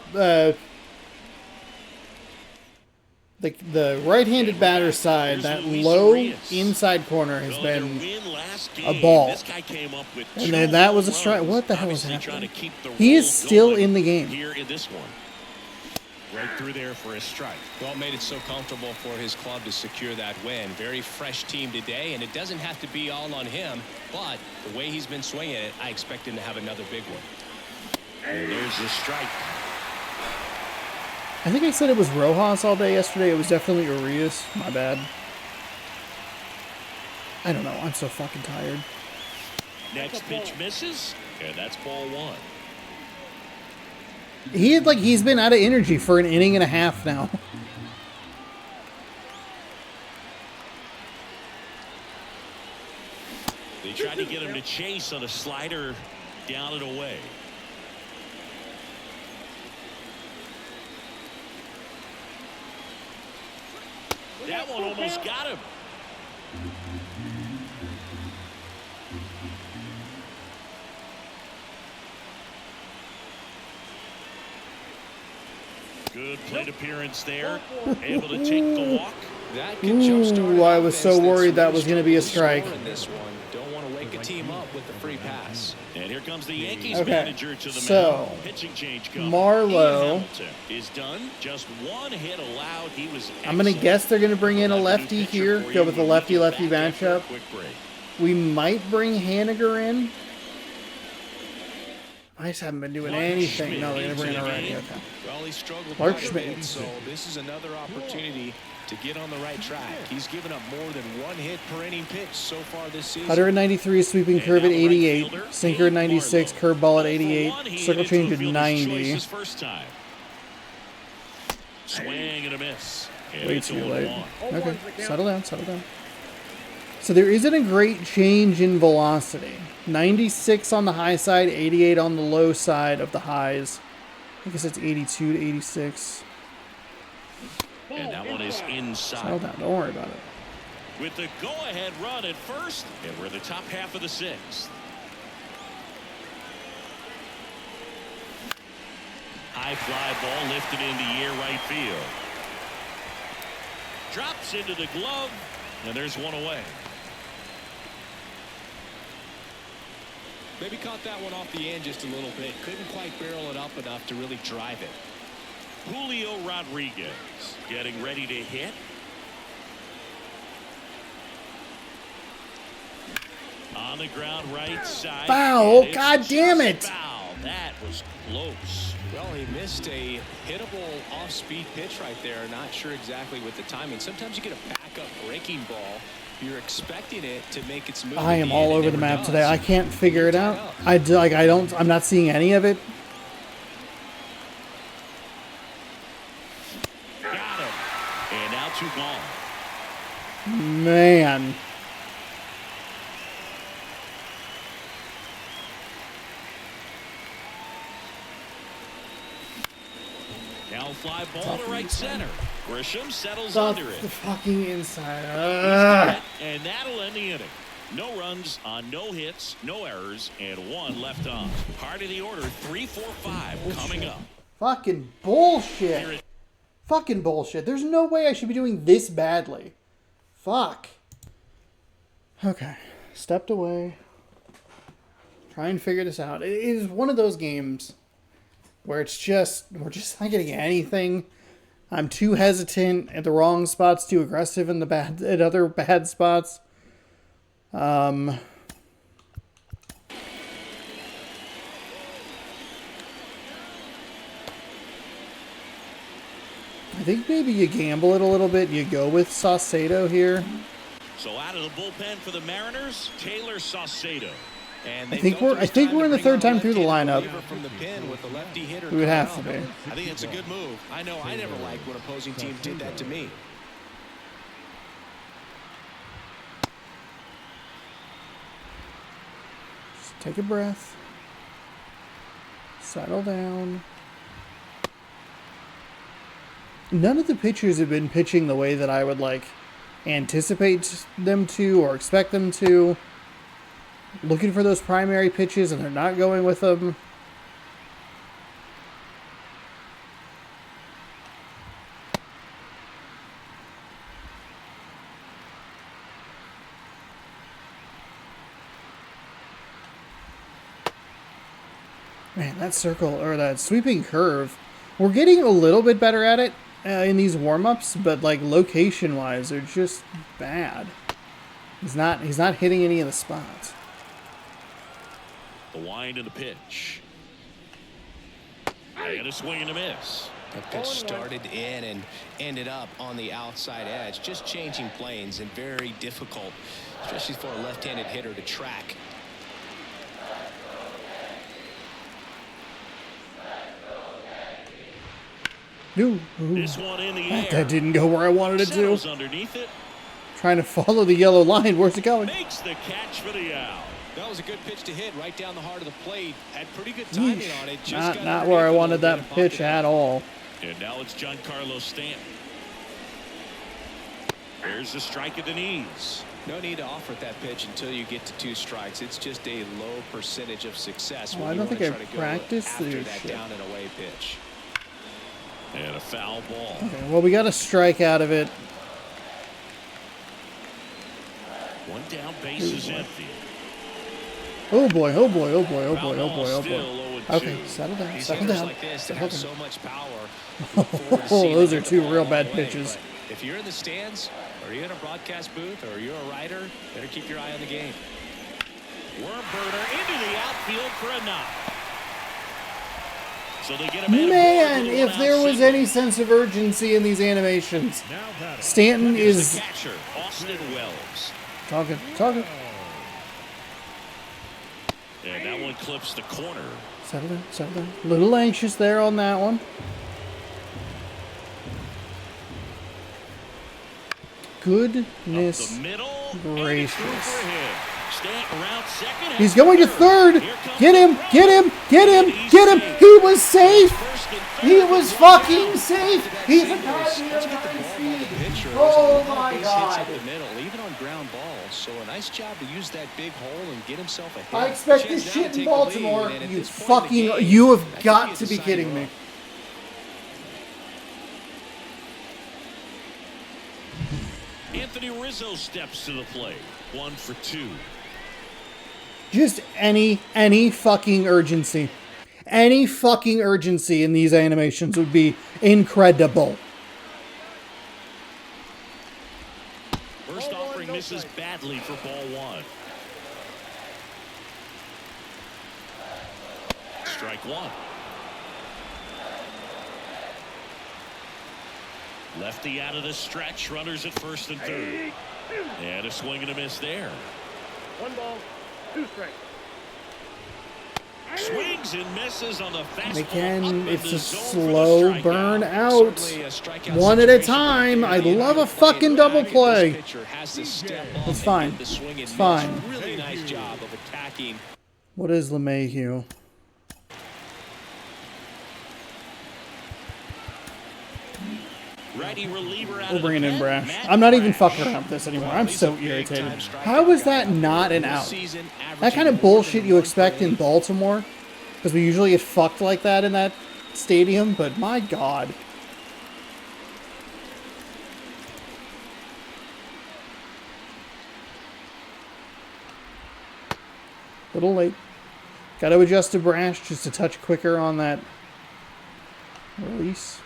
the right-handed batter side, that low inside corner has So their been, win last a game, ball. This guy came up with and 2 then that was a home strike. runs. What the hell is Obviously trying happening? to keep the He is roll still going in the game. here in this one. Right through there for a strike. Well, made it so comfortable for his club to secure that win. Very fresh team today, and it doesn't have to be all on him, but the way he's been swinging it, I expect him to have another big one. And there's the strike. I think I said it was Rojas all day yesterday. It was definitely Urias. My bad. I don't know. I'm so fucking tired. Next pitch misses, and that's ball one. He's been out of energy for an inning and a half now. They tried to get him to chase on a slider down and away. That one almost got him. Good plate appearance there. Able to take the walk. That could jumpstart Ooh, an I was so offense that's worried that really was going to be a struggled to strike. score in this one. Don't want to wake a team up with the free pass. And here comes the Yankees Okay, manager to the so, mound. Pitching change comes. Marlowe Ian Hamilton is done. Just one hit allowed. He was I'm going to excellent. guess they're going to bring in a We'll have lefty new pitcher here. for Go you with the when we get lefty-lefty back after a matchup. quick break. We might bring Haniger in. I just haven't been doing anything. No, they're going to bring it already. Okay. Well, he struggled Mark quite a Schmidt. bit, so this is another opportunity to get on the right track. He's given up more than one hit per inning pitch so far this season. 193, sweeping curve at And now the right 88, fielder, sinker at 96, Marlowe. curveball at For 88, one, he circle hit into change a at fielder's 90. choice his first time. Swing and a miss. And Way it's too a late. 1-1. Okay, settle down, settle down. So there isn't a great change in velocity. 96 on the high side, 88 on the low side of the highs. I guess it's 82 to 86. And that one is Settle inside. down, don't worry about it. With the go-ahead run at first, and we're in the top half of the sixth. High fly ball lifted into the air right field. Drops into the glove, and there's one away. Maybe caught that one off the end just a little bit. Couldn't quite barrel it up enough to really drive it. Julio Rodriguez getting ready to hit. On the ground right side. Foul! And it's God damn just it! Foul. That was close. Well, he missed a hittable off-speed pitch right there. Not sure exactly with the timing. Sometimes you get a backup breaking ball. You're expecting it to make its move. I at am the all end. It over the never map does. today. I can't figure it out. I'm not seeing any of it. Got him. And now two gone. Man. Now fly ball to right center. Grisham settles Off under the it. fucking inside. And that'll end the inning. No runs on no hits, no errors, and one left on. Part of the order, 3, 4, 5 coming up. Fucking bullshit. Fucking bullshit. There's no way I should be doing this badly. Fuck. Okay. Stepped away. Try and figure this out. It is one of those games where we're just not getting anything. I'm too hesitant at the wrong spots, too aggressive in the at other bad spots. I think maybe you gamble it a little bit. You go with Saucedo here. So out of the bullpen for the Mariners, Taylor Saucedo. And I think we're in the third time through the lineup. From the pen with the lefty hitter. We would have to be. I think it's a good move. I know I never liked when opposing teams did that to me. Just take a breath. Settle down. None of the pitchers have been pitching the way that I would anticipate them to or expect them to. Looking for those primary pitches and they're not going with them. Man, that circle or that sweeping curve We're getting a little bit better at it in these warm-ups, but like location-wise, they're just bad. He's not hitting any of the spots. The wind of the pitch. And a swing and a miss. That pitch started in and ended up on the outside edge. Just changing planes and very difficult, especially for a left-handed hitter to track. Ooh, This one in the air. that didn't go where I wanted it to. Settles underneath it. Trying to follow the yellow line. Where's it going? Makes the catch for the out. That was a good pitch to hit right down the heart of the plate. Had pretty good timing on it. Just got Not where I underneath wanted a little that bit pitch and at all. And now it's Giancarlo Stanton. There's the strike at the knees. No need to offer that pitch until you get to 2 strikes. It's just a low percentage of success. Oh, when I you don't wanna think try I to go practiced after this that shit. down and away pitch. And a foul ball. Okay, well, we got a strike out of it. One down, base is empty. Oh boy, oh boy, oh boy, oh Foul boy, oh ball boy, oh still boy. 0-2. Okay, settle down, These settle hitters down. like this that Settle have down. so much power. Oh, those are 2 real bad pitches. If you're in the stands, or you're in a broadcast booth, or you're a writer, better keep your eye on the game. Worm burner into the outfield for a knock. So they get a man, Man, aboard, if there was any sense of urgency in these animations. Now batting. Stanton Here's is the catcher, Austin Wells. talking. And that one clips the corner. Settle down, settle down. A little anxious there on that one. Goodness Up the middle. gracious. And it's through for him. Stanton around second. He's going to third. Here comes Get him, the get him, get him, He's get him. safe. He was safe. First and third. He was fucking safe. He's a Let's goddamn get the ball high on the speed. pitcher. Oh There's a lot of my base hits God. up the middle, even on ground balls. So a nice job to use that big hole and get himself a hit. I expect Chance this now to shit in take the Baltimore. lead, and at You this point in the fucking, game, you that have could got be a to be deciding kidding me. run. Anthony Rizzo steps to the plate. 1 for 2. Just any fucking urgency. Any fucking urgency in these animations would be incredible. First offering misses badly for ball 1. Strike 1. Lefty out of the stretch. Runners at first and third. And a swing and a miss there. 1 ball, 2 strikes. Swings and misses on the fastball. Again, up in it's the a zone for the slow strikeout. burn out. Certainly a strikeout One at a situation time. right I there. love a Playing fucking double back, play. this pitcher has to step up It's and fine. get the swing and It's miss. fine. Really nice job of attacking. What is LeMahieu? Righty reliever out We're of the bringing in pen, Brash. Matt I'm not even Brash. fucking around with this anymore. I'm He's so a big-time irritated. strikeout How is guy. that not an This out? season, That kind of averaging more bullshit than you 1 expect per in inning. Baltimore, because we usually get fucked like that in that stadium, but my God. Little late. Got to adjust to Brash just a touch quicker on that release.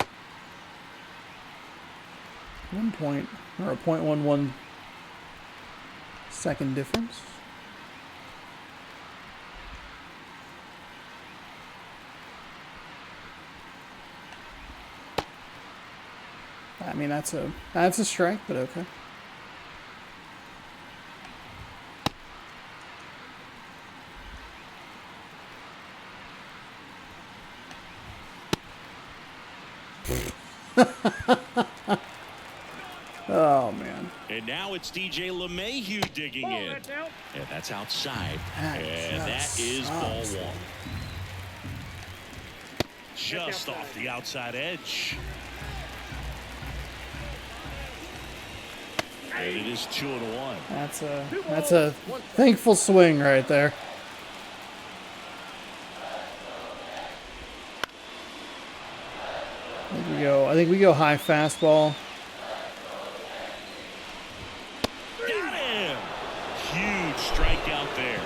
1 point, or a 0.11 second difference. I mean, that's a strike, but okay. Oh man. And now it's DJ LeMahieu digging Ball, in. that's out. And that's outside. That And that just is ball sucks. 1. Just outside. off the outside edge. And it is 2-1. That's a thankful swing right there. I think we go high fastball. Got him! Huge strikeout there.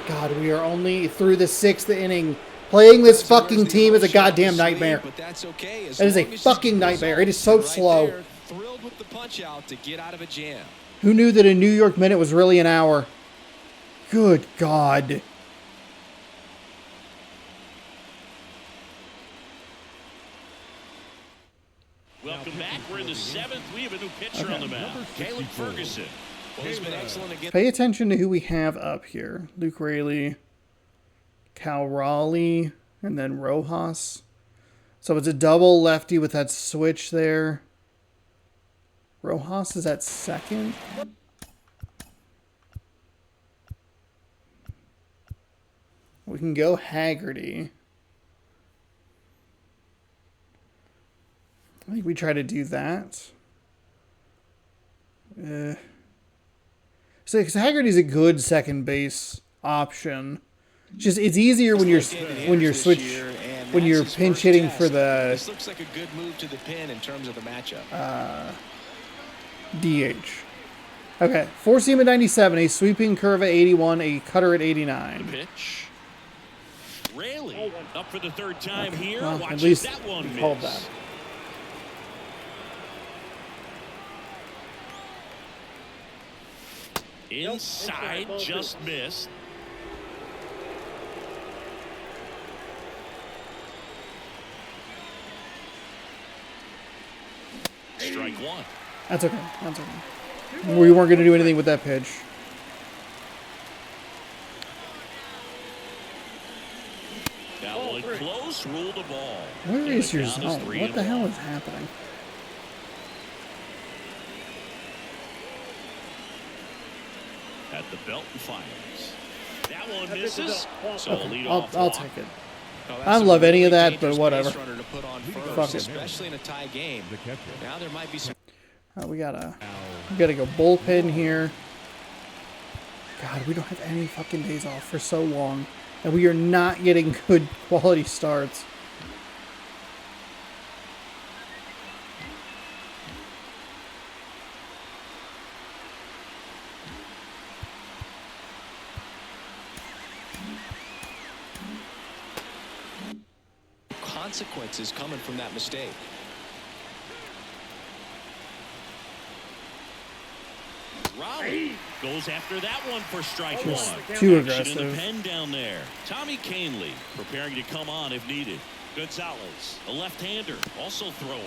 God, we are only through the 6th inning. Playing this fucking team is a goddamn nightmare. But that's okay. It is a fucking nightmare. It is so slow. Thrilled with the punch out to get out of a jam. Who knew that a New York minute was really an hour? Good God. Welcome back. We're in the 7th. We have a new pitcher on the mound. Caleb Ferguson. Well, he's been excellent again. Pay attention to who we have up here. Luke Raley, Cal Raleigh, and then Rojas. So it's a double lefty with that switch there. Rojas is at second. We can go Haggerty. I think we try to do that. So because Haggerty's a good second base option. It's easier when you're pinch hitting for the This looks like a good move to the pin in terms of the matchup. DH. Okay, four seam at 97, a sweeping curve at 81, a cutter at 89. The pitch. Raley up for the third time here. Well, Watches at least that one we called miss. that. Inside, just missed. Strike one. That's okay. That's okay. We weren't going to do anything with that pitch. That one close, ruled the ball. Where is your Count is zone? 3-1. What the hell is happening? At the belt and fires. That one misses. So a lead I'll off take it. Oh, I don't love any of that, but whatever. To put on first, Fuck it. especially in a tie game. The catcher. Now there might be some. We gotta go bullpen here. God, we don't have any fucking days off for so long, and we are not getting good quality starts. Consequences coming from that mistake. Raleigh goes after that one for strike Just one. too Action in aggressive. the pen down there. Tommy Canley preparing to come on if needed. Gonzalez, a left-hander, also throwing.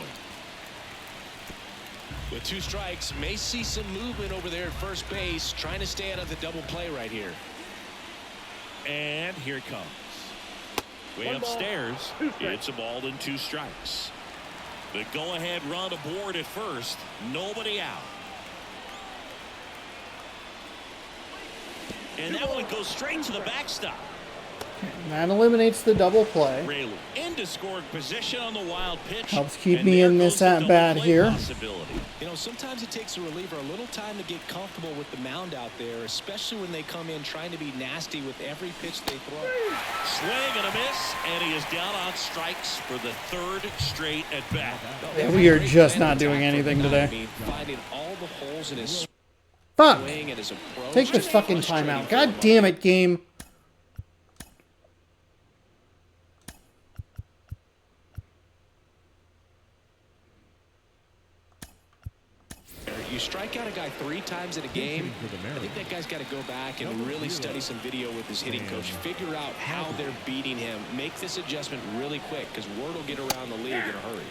With two strikes, may see some movement over there at first base, trying to stay out of the double play right here. And here it comes. Way upstairs, it's a ball and 2 strikes. The go-ahead run aboard at first. Nobody out. And that one goes straight to the backstop. And that eliminates the double play. Raley into scoring position on the wild pitch. Helps keep And me there in goes this the at double bat play here. possibility. You know, sometimes it takes a reliever a little time to get comfortable with the mound out there, especially when they come in trying to be nasty with every pitch they throw. Swing and a miss, and he is down on strikes for the 3rd straight at bat. Yeah, we are just not doing anything today. Finding all the holes in his Fuck! swing and his approach. Take the fucking timeout. God damn it, game. You strike out a guy 3 times in a game, I think that guy's got to go back and really study some video with his hitting coach. Figure out how they're beating him. Make this adjustment really quick because word will get around the league in a hurry.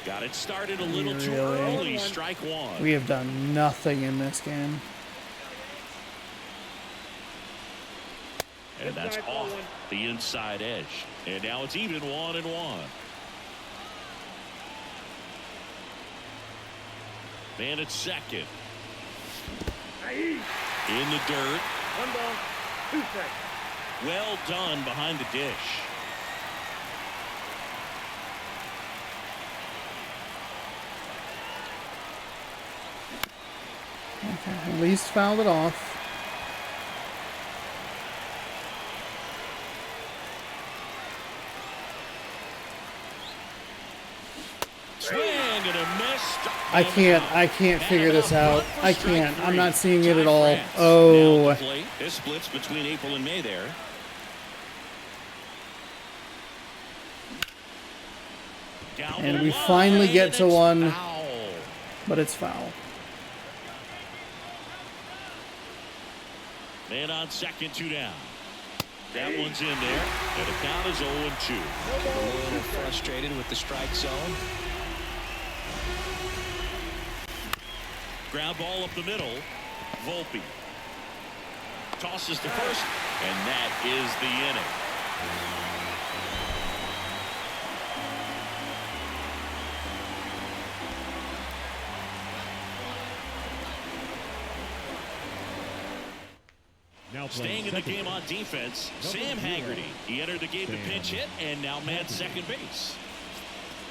Got it started a little too Really? early. Strike one. We have done nothing in this game. And that's off the inside edge. And now it's even 1-1. Man at second. In the dirt. 1 ball, 2 strikes. Well done behind the dish. Okay, at least fouled it off. Swing and a miss. I can't figure this out. I can't. I'm not seeing it at all. Now Oh. the plate. This splits between April and May there. Down And the we line, finally get to it's one, foul. but it's foul. Man on second, 2 down. That one's in there, and the count is 0-2. A little frustrated with the strike zone. Ground ball up the middle. Volpe tosses to first, and that is the inning. Now Staying in the game on defense, Sam Haggerty. He entered the game to pinch hit and now mans second base.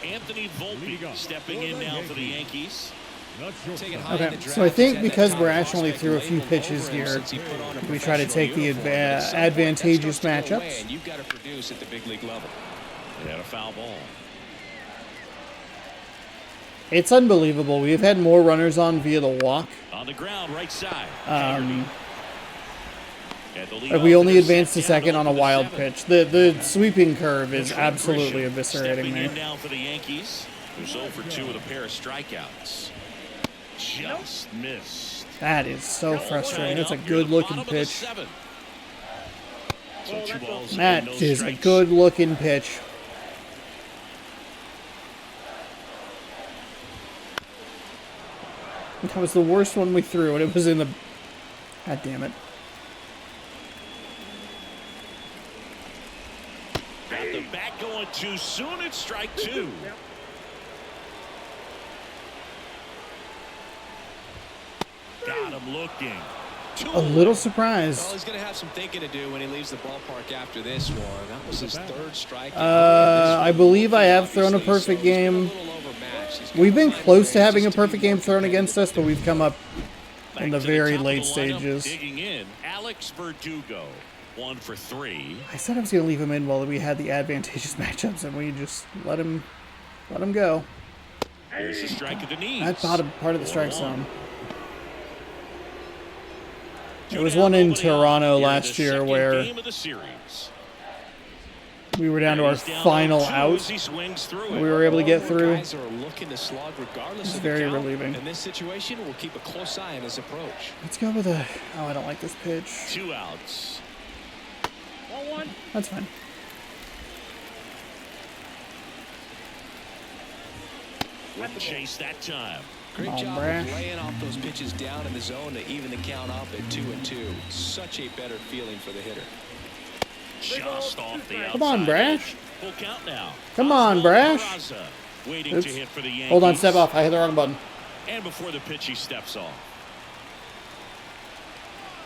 Anthony Volpe stepping in now for the Yankees. Okay, so I think because Brash only threw a few pitches here, we try to take the advantageous matchups. You've got to produce at the big league level. They had a foul ball. It's unbelievable. We've had more runners on via the walk. On the ground, right side. We only advanced to second on a wild pitch. The sweeping curve is absolutely eviscerating me. Now for the Yankees, who's 0 for 2 with a pair of strikeouts. Just missed. That is so frustrating. That's a good-looking pitch. That is a good-looking pitch. That was the worst one we threw, and it was in the... God damn it. Got the bat going too soon. It's strike 2. Got him looking. A little surprised. Well, he's going to have some thinking to do when he leaves the ballpark after this one. That was his third strike. I believe I have thrown a perfect game. We've been close to having a perfect game thrown against us, but we've come up in the very late stages. Digging in, Alex Verdugo, 1 for 3. I said I was going to leave him in while we had the advantageous matchups, and we just let him go. Here's the strike at the knees. That's part of the strike zone. There was one in Toronto last year where we were down to our final out. We were able to get through. It's very relieving. In this situation, we'll keep a close eye on his approach. Let's go with a... Oh, I don't like this pitch. 2 outs. That's fine. Wouldn't chase that time. Great job Brash. of laying off those pitches down in the zone to even the count off at 2-2. Such a better feeling for the hitter. Just off the outside. Come on, Brash. Full count now. Come on, Brash. Peraza waiting Oops. to hit for the Yankees. Hold on, step off. I hit the wrong button. And before the pitch, he steps off.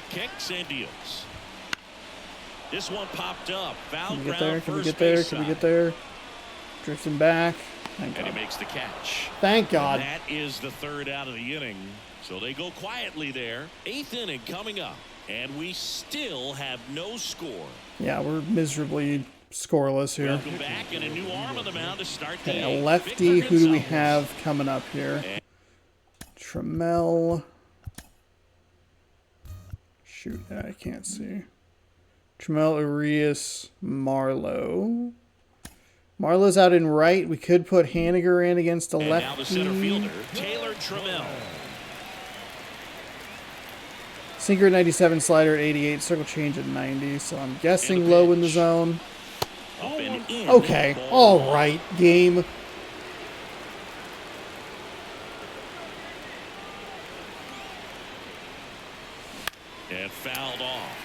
Kicks and deals. This one popped up. Foul Can we get ground, there? Can we first get there? base Can we side. get there? Drifting back. Thank And he God. makes the catch. Thank God. And that is the 3rd out of the inning. So they go quietly there. 8th inning coming up. And we still have no score. Yeah, we're miserably scoreless here. Welcome back, and a new arm on the mound to start the Okay, a 8th. lefty. Victor Who do we Gonzalez. have coming up here? Trammell. Shoot, I can't see. Trammell, Arias, Marlowe. Marlowe's out in right. We could put Haniger in against a And lefty. now the center fielder, Taylor Trammell. Sinker at 97, slider at 88, circle change at 90. So I'm guessing And the low in the pitch. zone. Up and in. Okay, Ball all right, game. And fouled off.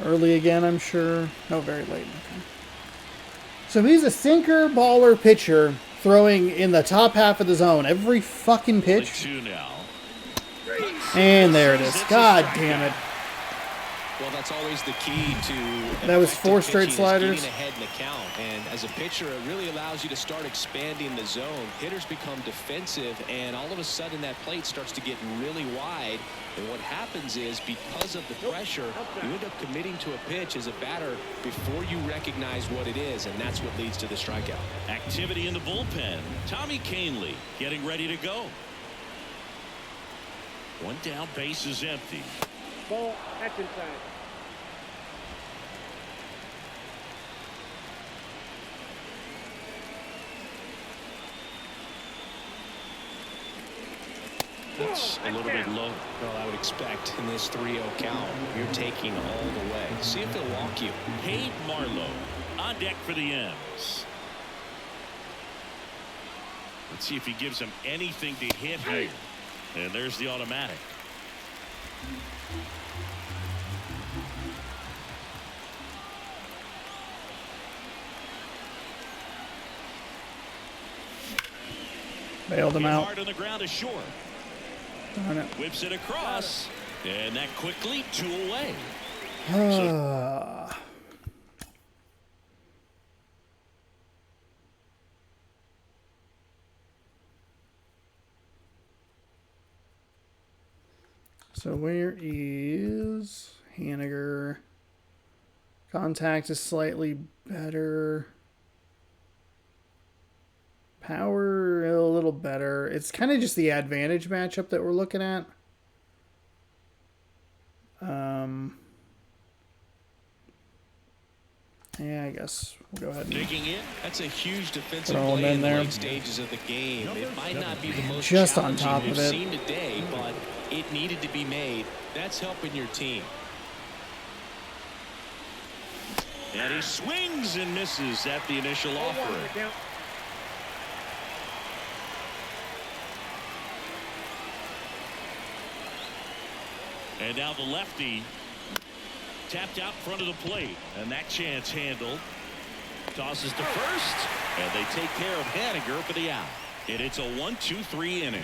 Early again, I'm sure. No, very late. Okay. So he's a sinker baller pitcher throwing in the top half of the zone every fucking Only pitch. 2 now. And there it is. God damn it. Well, that's always the key to That was 4 effective straight pitching, is sliders. getting ahead in the count. And as a pitcher, it really allows you to start expanding the zone. Hitters become defensive, and all of a sudden that plate starts to get really wide. And what happens is, because of the pressure, you end up committing to a pitch as a batter before you recognize what it is, and that's what leads to the strikeout. Activity in the bullpen. Tommy Kahnle getting ready to go. One down, base is empty. Ball, that's inside. That's a little bit low. Well, I would expect in this 3-0 count, you're taking all the way. See if they'll walk you. Cade Marlowe on deck for the M's. Let's see if he gives him anything to hit here. And there's the automatic. Bailed him Hit out. hard on the ground to short. Darn it. Whips it across. And that quickly 2 away. So where is Haniger? Contact is slightly better. Power a little better. It's kind of just the advantage matchup that we're looking at. Yeah, I guess we'll go ahead and Digging in. That's a huge defensive Throw him play in in the there. late stages of the game. It might not be the most Just on challenging top of we've it. seen today, but it needed to be made. That's helping your team. And he swings and misses at the initial Ball one, offering. down. And now the lefty tapped out in front of the plate. And that chance handled. Tosses to first. And they take care of Haniger for the out. And it's a 1-2-3 inning.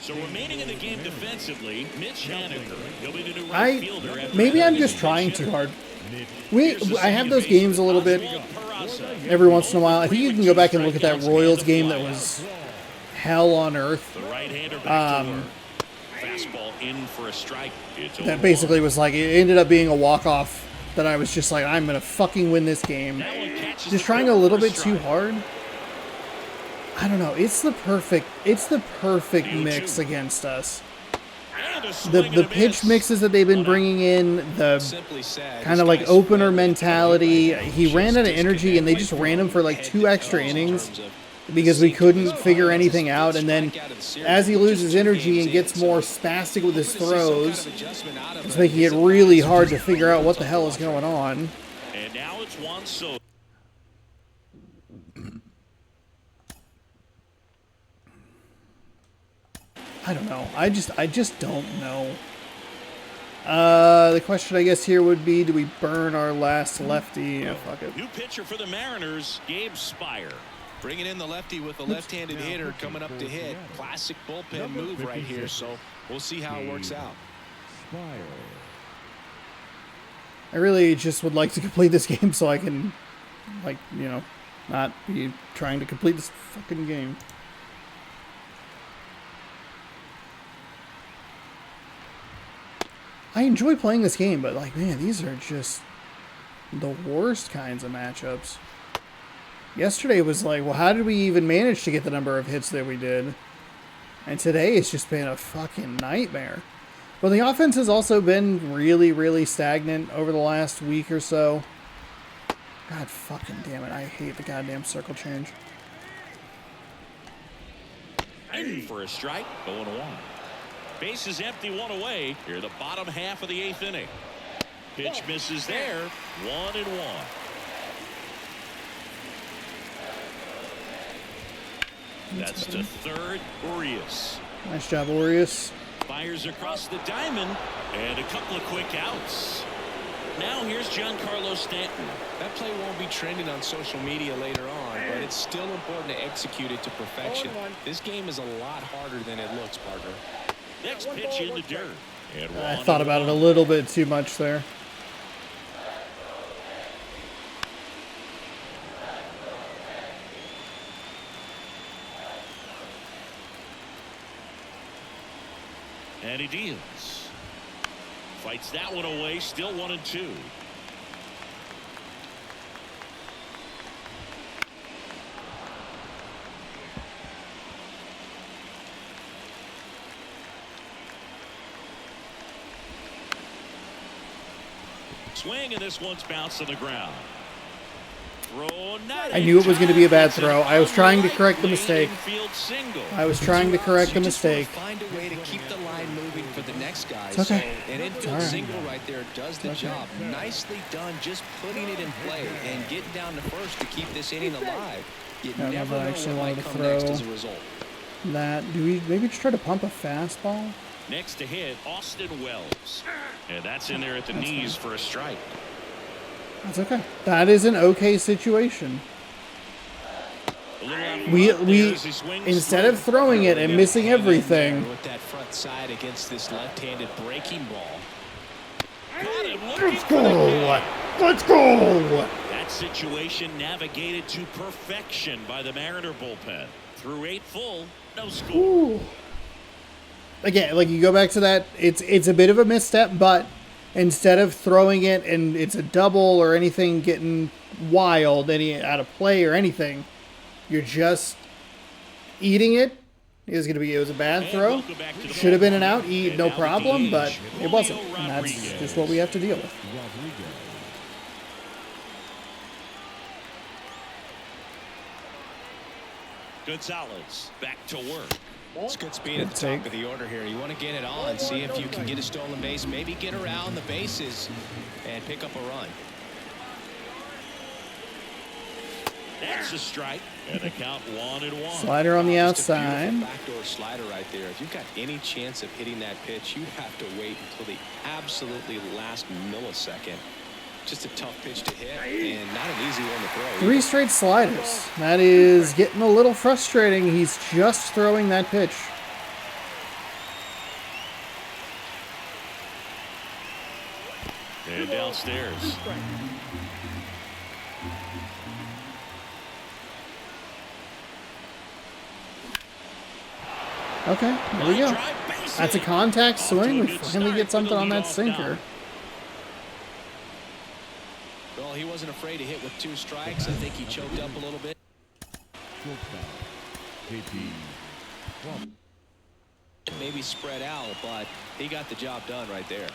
So remaining in the game defensively, Mitch Haniger. He'll be the new right fielder. after maybe I'm that just initial trying chip. too hard. Here's the I have second those baseman, games a little bit Oswald Peraza. every once in a while. I think you can go back and look at that Strikeouts Royals and a game that fly was hell on earth. The right-hander back to work. Fastball in for a strike. It's That 0-1. basically was like, it ended up being a walk-off that I was just like, I'm going to fucking win this game. That one catches Just the trying ball a little for bit too strike. hard. I don't know. It's the perfect mix 2-2. against us. And a swing The and a pitch miss. mixes that they've been bringing in, the Simply said, kind of this like guy's opener friendly, mentality. He ran out of energy and they just ran him for like 2 extra innings because we couldn't figure anything out. And then as he loses energy and gets more spastic with his throws, it's making it really hard to figure out what the hell is going on. And now it's Juan Soto. I don't know. I just don't know. The question I guess here would be, do we burn our last lefty? Yeah, fuck it. New pitcher for the Mariners, Gabe Spire. Bringing in the lefty with a left-handed hitter coming up to hit. Classic bullpen move right here, so we'll see how it works out. I really just would like to complete this game so I can, like, you know, not be trying to complete this fucking game. I enjoy playing this game, but, like, man, these are just the worst kinds of matchups. Yesterday was like, well, how did we even manage to get the number of hits that we did? And today it's just been a fucking nightmare. But the offense has also been really, really stagnant over the last week or so. God fucking damn it. I hate the goddamn circle change. In for a strike, 0-1. Base is empty, 1 away. Here, the bottom half of the 8th inning. Pitch misses there, 1-1. That's to third, Urias. Nice job, Urias. Fires across the diamond, and a couple of quick outs. Now here's Giancarlo Stanton. That play won't be trending on social media later on. on, but it's still important to execute it to perfection. 0-1. This game is a lot harder than it looks, partner. Next pitch in the dirt. And I 1-1. thought about it a little bit too much there. And he deals. Fights that one away. Still 1-2. Swing, and this one's bounced to the ground. Throw, not I knew it was going to be a bad throw. I was trying to correct the mistake. Infield single. I was trying to correct the You just wanna mistake. Find a way to keep the line moving for the next guy. It's okay. So an infield all right. single right there does the job. Nicely done, just putting it in play and getting down to first to keep this inning alive. You I don't know never if I know actually what wanted might to come next throw. as a result. That, do we maybe just try to pump a fastball? Next to hit, Austin Wells. And that's in there at the knees for a strike. That's okay. That is an okay situation. A little out We front there as he swings instead through. of throwing it and missing everything, With that front side against this left-handed breaking ball. Got him looking let's for the go! catch. Let's go! That situation navigated to perfection by the Mariner bullpen. Through 8 full, no score. Ooh. Again, like you go back to that, it's a bit of a misstep, but instead of throwing it and it's a double or anything getting wild, any out of play or anything, you're just eating it. It was a bad throw. Should have been an out, no problem, but it wasn't. And that's just what we have to deal with. Rodriguez. Gonzalez back to work. It's good speed at the top of the order here. You want to get it on, see if you can get a stolen base, maybe get around the bases and pick up a run. That's a strike. And the count 1-1. Slider on the Just a outside. beautiful backdoor slider right there. If you've got any chance of hitting that pitch, you have to wait until the absolutely last millisecond. Just a tough pitch to hit and not an easy one to throw. 3 straight sliders. That is getting a little frustrating. He's just throwing that pitch. And downstairs. Okay, there we go. That's a contact swing. We finally get something on that sinker. Well, he wasn't afraid to hit with 2 strikes. I think he choked up a little bit. Shortstop. JP. Trump. Maybe spread out, but he got the job done right there.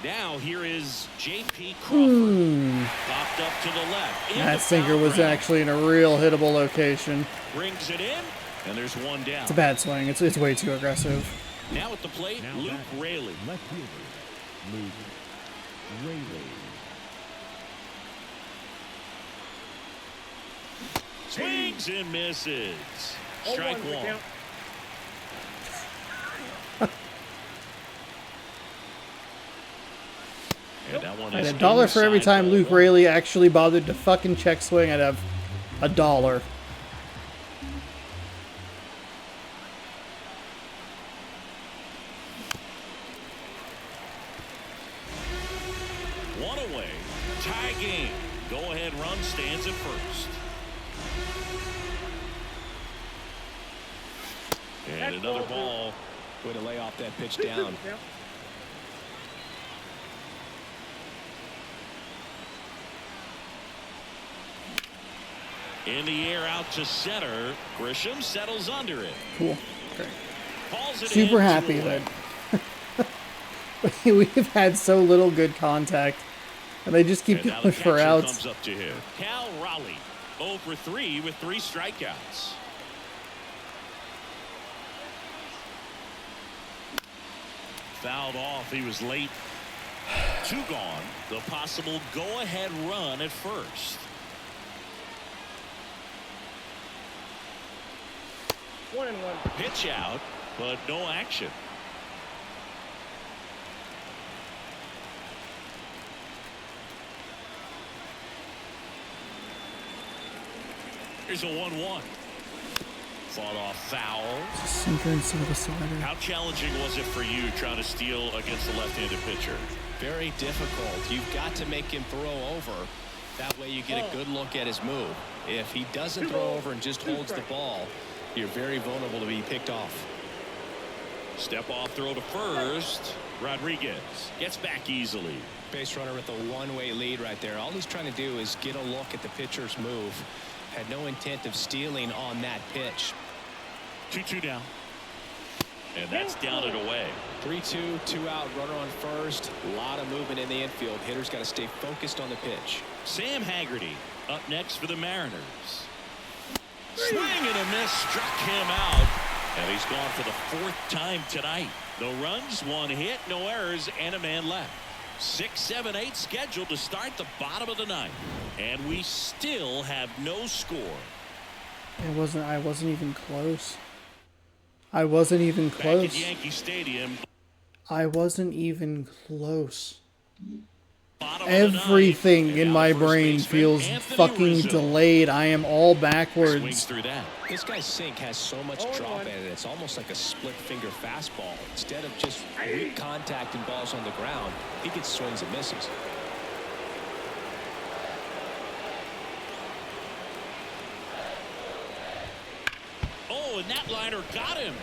Now here is J.P. Crawford. Popped up to the left. That sinker was actually in a real hittable location. Brings it in, and there's one down. It's a bad swing. It's way too aggressive. Now at the plate, Now Luke batting. Raley. Left fielder. Luke Raley. Swings and misses. 0-1 Strike for one. count. And that one At is $1 for every inside time ball Luke one. Raley actually bothered to fucking check swing, I'd have $1. One away. Tie game. Go-ahead run stands at first. And another ball. Way to lay off that pitch down. Count. In the air out to center. Grisham settles under it. Cool. Great. Calls it Super in, happy 2 away. that we've had so little good contact, and they just keep And now going the for catcher outs. comes up to hit. Cal Raleigh, 0 for 3 with 3 strikeouts. Fouled off. He was late. 2 gone. The possible go-ahead run at first. 1-1. Pitch out, but no action. Here's a 1-1. Fought off foul. Sinker instead of a slider. How challenging was it for you trying to steal against a left-handed pitcher? Very difficult. You've got to make him throw over. That way you get a good look at his move. If he doesn't throw over and just holds the ball, you're very vulnerable to be picked off. Step off throw to first. Rodriguez gets back easily. Base runner with a one-way lead right there. All he's trying to do is get a look at the pitcher's move. Had no intent of stealing on that pitch. 2-2 down. And that's down and away. 3-2, 2 out, runner on first. A lot of movement in the infield. Hitter's got to stay focused on the pitch. Sam Haggerty up next for the Mariners. Swing and a miss, struck him out. And he's gone for the 4th time tonight. No runs, 1 hit, no errors, and a man left. 6, 7, 8 scheduled to start the bottom of the 9th. And we still have no score. I wasn't even close. I wasn't even close. Back at Yankee Stadium. I wasn't even close. Everything Everything in my brain feels fucking delayed. I am all backwards. Through that. This guy's sink has so much drop in it. It's almost like a split finger fastball. Instead of just weak contact and balls on the ground, he gets swings and misses. Oh, and that liner got him.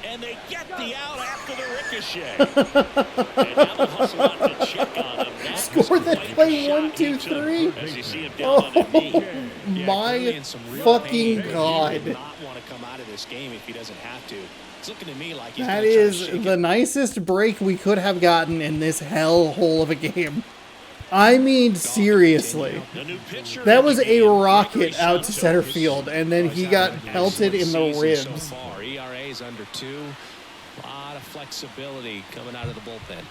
And they get the out after the ricochet. And now they'll hustle out to check on him. Score that play 1, 2, 3. As you see him down on the knee. My fucking God. He does not want to come out of this game if he doesn't have to. It's looking to me like he's That gonna try to is shake the it. nicest break we could have gotten in this hellhole of a game. I mean, seriously. The new pitcher That was in the a game, rocket Gregory out to Santos. center field, and then he got pelted in the Season ribs. So far, ERA is under 2. A lot of flexibility coming out of the bullpen.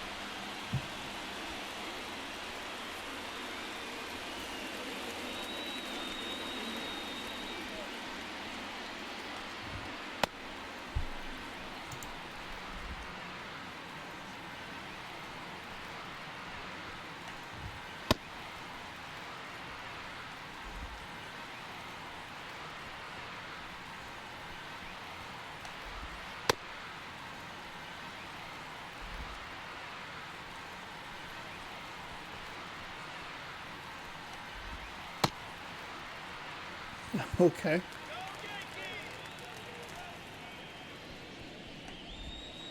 Okay.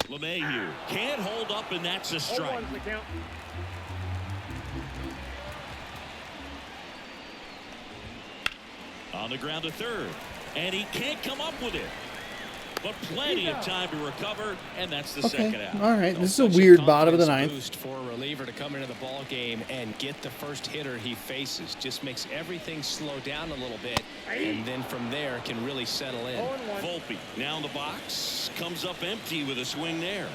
LeMahieu can't hold up, and that's a strike. 0-1's the count. On the ground to third, and he can't come up with it. But plenty of time to recover, and that's the second Okay. out. All right. This is a Such weird bottom of the confidence 9th. boost for a reliever to come into the ball game and get the first hitter he faces. Just makes everything slow down a little bit, and then from there can really settle in. 0-1. Volpe now in the box, comes up empty with a swing there.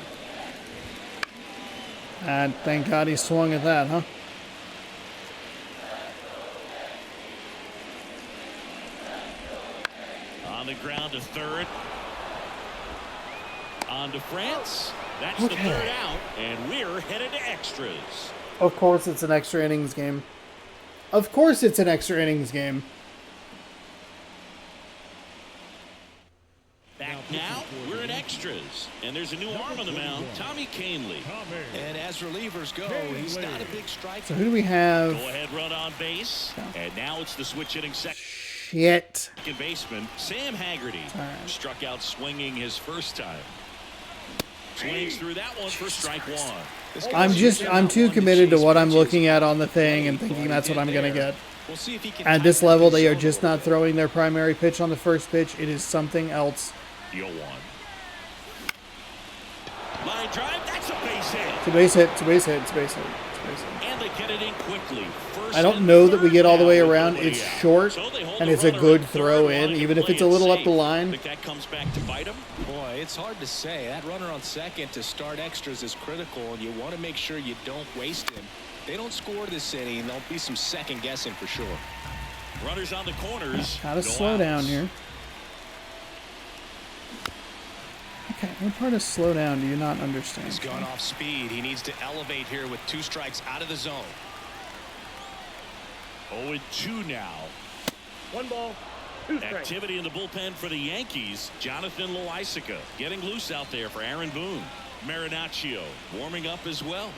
And thank God he swung at that, huh? On the ground to third. On to France. That's Okay. the 3rd out, and we're headed to extras. Of course it's an extra innings game. Of course it's an extra innings game. Back now, we're in extras, and there's a new arm on the mound, Tommy Canley. And as relievers go, he's not a big striker. So who do we have? Go ahead, run on base, and now it's the switch hitting second Shit. baseman, Sam Haggerty. All right. Struck out swinging his first time. Swings through that one for strike 1. I'm too committed to what I'm looking at on the thing and thinking that's what I'm going to get. We'll see if he can At this tighten up level, his they are zone just a not little throwing their primary pitch on the first pitch. It is something else. The 0-1. Line drive, that's a base hit. It's a base hit. It's a base hit. It's a base hit. It's a base hit. And they get it in quickly. First I don't and know that we third get all the down way with around. nobody It's out. short, So they hold and the it's a runner good at throw third, in, wanting to even if play it's a it little up safe. the line. Think that comes back to bite him? Boy, it's hard to say. That runner on second to start extras is critical, and you want to make sure you don't waste him. They don't score this inning, there'll be some second guessing for sure. Runners on the corners. How to no slow outs. down here. Okay, what part of slow down do you not understand? He's gone off speed. He needs to elevate here with 2 strikes out of the zone. 0-2 now. 1 ball, 2 strikes. Activity in the bullpen for the Yankees. Jonathan Loaisiga getting loose out there for Aaron Boone. Marinaccio warming up as well.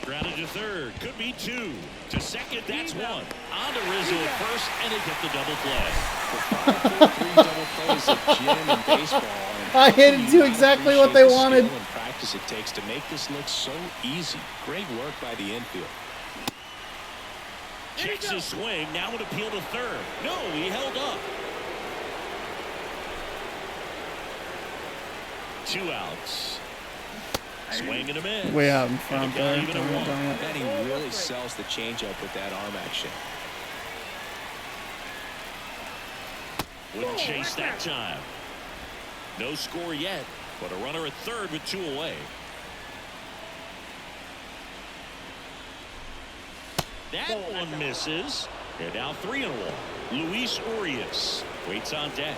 Grounded to third. Could be 2. To second, that's 1. On to Rizzo at first, and they get the double play. The 5-4-3 double play is a gem in baseball. And I hit it to exactly what they wanted. The skill and practice it takes to make this look so easy. Great work by the infield. Checks his swing. Now an appeal to third. No, he held up. 2 outs. Swing and a miss. Way out in front there. Even a 1. And he really sells the changeup with that arm action. Wouldn't chase that time. No score yet, but a runner at third with 2 away. That one misses. They're now 3-1. Luis Urias waits on deck.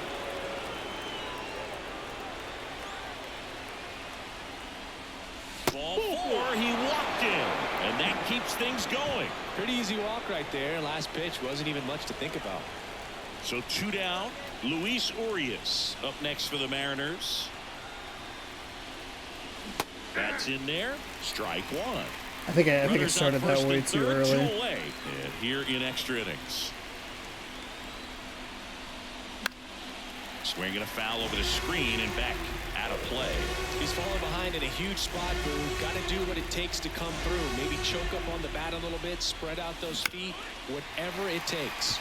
Ball 4, he walked in, and that keeps things going. Pretty easy walk right there. Last pitch wasn't even much to think about. So 2 down. Luis Urias up next for the Mariners. That's in there. Strike 1. I think I Runners on started that first way and too third, 2 early. away. And here in extra innings. Swinging a foul over the screen and back out of play. He's falling behind in a huge spot, Boone. Got to do what it takes to come through. Maybe choke up on the bat a little bit, spread out those feet, whatever it takes.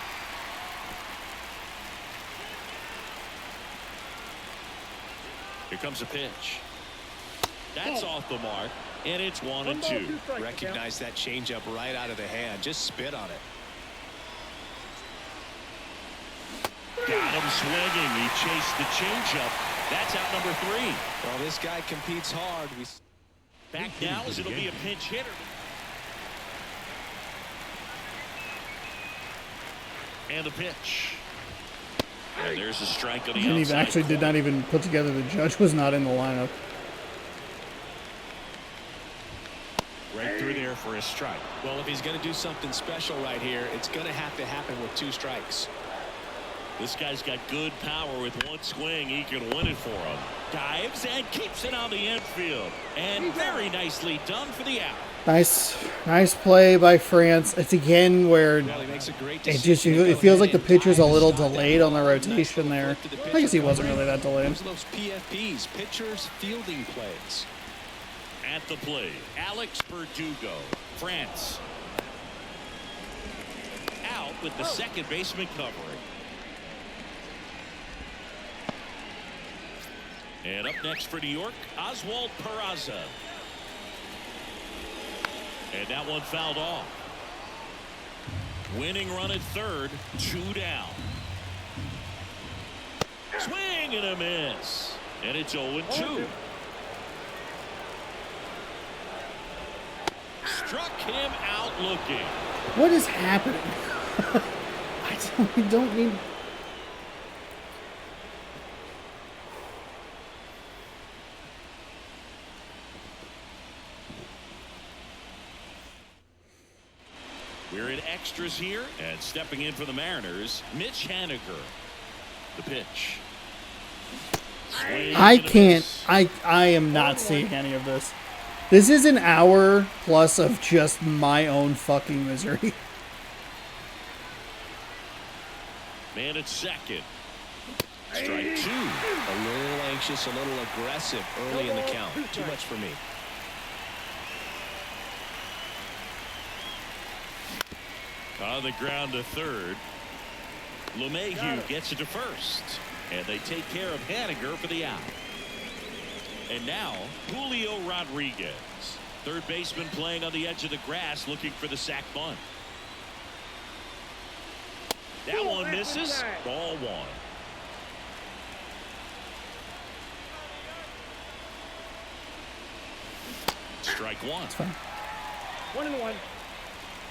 Here comes a pitch. That's off the mark, and it's 1 and 2. 1 ball, 2 strikes. Recognize that changeup right out of the hand. Just spit on it. Got him swinging. He chased the changeup. That's out number 3. Well, this guy competes hard. Back now as it'll be a pinch hitter. And the pitch. And there's a strike on the And he outside actually did corner. not even put together the judge was not in the lineup. Right through there for a strike. Well, if he's going to do something special right here, it's going to have to happen with 2 strikes. This guy's got good power. With 1 swing, he can win it for him. Dives and keeps it on the infield. And very nicely done for the out. Nice play by France. It's again where Well, he makes a great it decision to it go feels ahead like the and pitcher's a dive little to stop that delayed on the ball. rotation there. Nice little flick to the I guess he pitcher. wasn't really that delayed. Those are those PFPs, pitchers fielding plays. At the plate, Alex Verdugo, France. Out with the second baseman covering. And up next for New York, Oswald Peraza. And that one fouled off. Winning run at third, 2 down. Swing and a miss. And it's 0-2. Struck him out looking. What is happening? I don't need. We're in extras here, and stepping in for the Mariners, Mitch Haniger. The pitch. Swing I and a can't. miss. I am not seeing any of this. This is an hour plus of just my own fucking misery. Man at second. Strike 2. A little anxious, a little aggressive early in the count. Too much for me. On the ground to third. LeMahieu gets it to first. And they take care of Haniger for the out. And now, Julio Rodriguez. Third baseman playing on the edge of the grass looking for the sac bunt. That one misses. Ball 1. Strike 1. 1-1.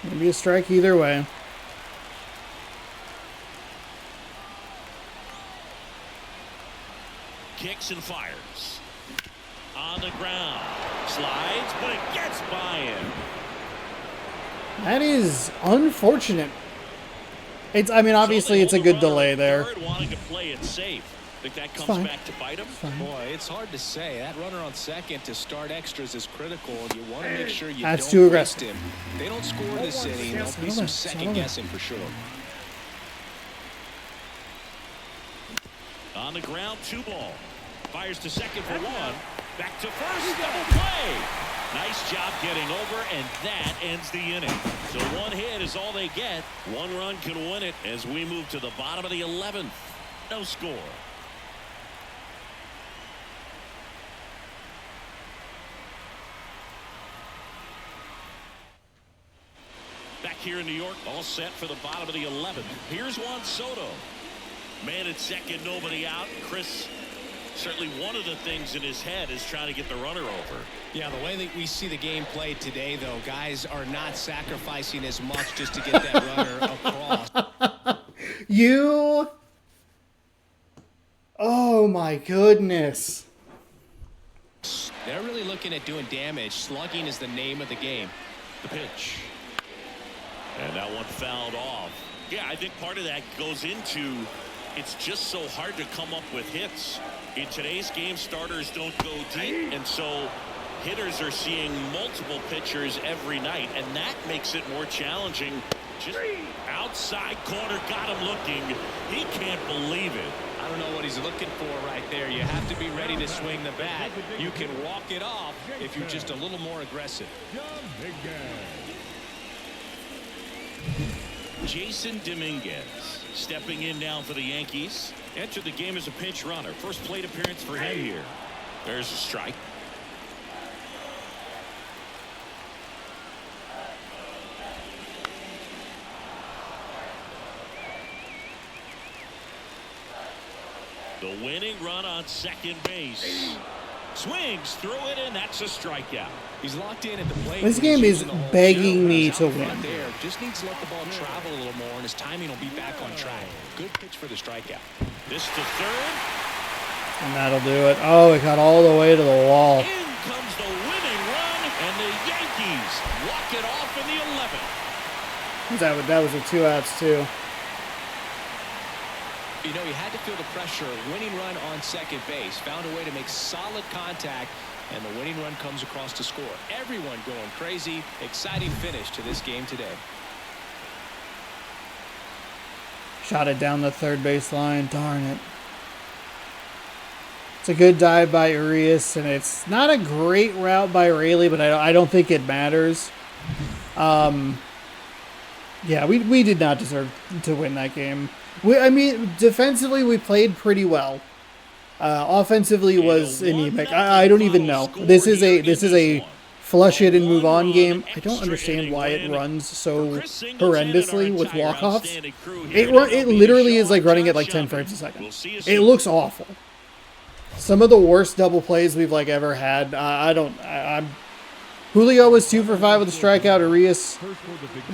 Maybe a strike either way. Kicks and fires. On the ground. Slides, but it gets by him. That is unfortunate. I mean, obviously it's a good delay there. Third, wanting to play it safe. Think that comes fine. back to bite him? Boy, it's hard to say. That runner on second to start extras is critical, and you want to make sure you That's don't too waste aggressive. him. They don't score this inning. There'll be some second guessing for sure. On the ground, 2 ball. Fires to second for 1. Back to first, double play. Nice job getting over, and that ends the inning. So 1 hit is all they get. 1 run can win it as we move to the bottom of the 11th. No score. Back here in New York, all set for the bottom of the 11th. Here's Juan Soto. Man at second, nobody out. Chris, certainly one of the things in his head is trying to get the runner over. Yeah, the way that we see the game played today, though, guys are not sacrificing as much just to get that runner across. Oh my goodness. They're really looking at doing damage. Slugging is the name of the game. The pitch. And that one fouled off. Yeah, I think part of that goes into it's just so hard to come up with hits. In today's game, starters don't go deep, and so hitters are seeing multiple pitchers every night, and that makes it more challenging. Just outside corner, got him looking. He can't believe it. I don't know what he's looking for right there. You have to be ready to swing the bat. You can walk it off if you're just a little more aggressive. Jason Dominguez stepping in now for the Yankees. Entered the game as a pinch runner. First plate appearance for him here. There's a strike. The winning run on second base. Swings through it, and that's a strikeout. He's locked in at the plate. This game is begging me to win. There, just needs to let the ball travel a little more, and his timing will be back on track. Good pitch for the strikeout. This to third. And that'll do it. Oh, it got all the way to the wall. In comes the winning run, and the Yankees walk it off in the 11th. That was with 2 outs too. You know, he had to feel the pressure. Winning run on second base. Found a way to make solid contact, and the winning run comes across to score. Everyone going crazy. Exciting finish to this game today. Shot it down the third base line. Darn it. It's a good dive by Urias, and it's not a great route by Rayleigh, but I don't think it matters. Yeah, we did not deserve to win that game. I mean, defensively, we played pretty well. Offensively was anemic. I don't even know. This is a flush it and move on game. I don't understand why it runs so horrendously with walk-offs. It literally is like running at like 10 frames a second. It looks awful. Some of the worst double plays we've like ever had. Julio was 2 for 5 with a strikeout. Urias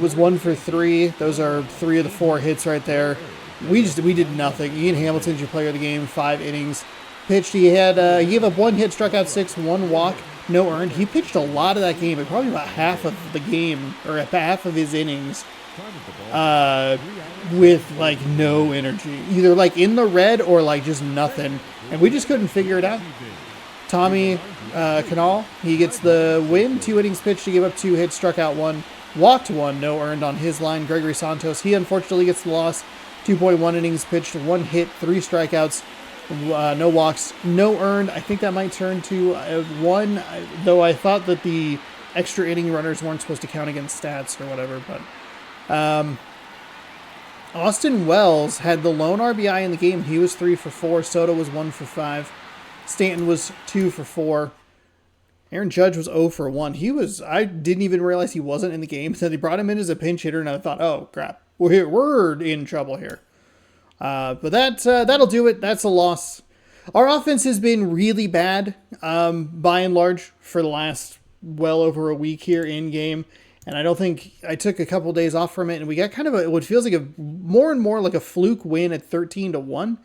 was 1 for 3. Those are 3 of the 4 hits right there. We did nothing. Ian Hamilton's your player of the game. 5 innings pitched. He gave up 1 hit, struck out 6, 1 walk, no earned. He pitched a lot of that game, but probably about half of the game or half of his innings with like no energy, either like in the red or like just nothing, and we just couldn't figure it out. Tommy Canal, he gets the win. 2 innings pitched. He gave up 2 hits, struck out 1, walked 1, no earned on his line. Gregory Santos, he unfortunately gets the loss. 2.1 innings pitched, 1 hit, 3 strikeouts, no walks, no earned. I think that might turn to 1, though I thought that the extra inning runners weren't supposed to count against stats or whatever. But Austin Wells had the lone RBI in the game. He was 3 for 4. Soto was 1 for 5. Stanton was 2 for 4. Aaron Judge was 0 for 1. I didn't even realize he wasn't in the game. So they brought him in as a pinch hitter, and I thought, oh, crap. We're in trouble here. But that'll do it. That's a loss. Our offense has been really bad, by and large, for the last well over a week here in game. And I don't think I took a couple days off from it, and we got kind of what feels like more and more like a fluke win at 13-1.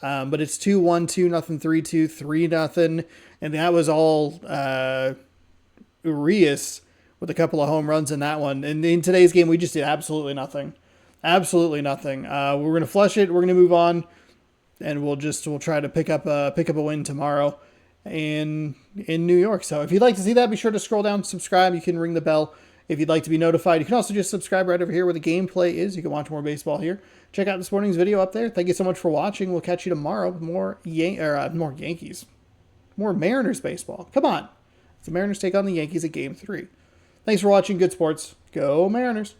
But it's 2-1, 2-0, 3-2, 3-0, and that was all Urias with a couple of home runs in that one. And in today's game, we just did absolutely nothing. Absolutely nothing. We're going to flush it. We're going to move on, and we'll try to pick up a win tomorrow in New York. So if you'd like to see that, be sure to scroll down, subscribe. You can ring the bell if you'd like to be notified. You can also just subscribe right over here where the gameplay is. You can watch more baseball here. Check out this morning's video up there. Thank you so much for watching. We'll catch you tomorrow with more Yankees. More Mariners baseball. Come on. The Mariners take on the Yankees at Game 3. Thanks for watching. Good sports. Go Mariners.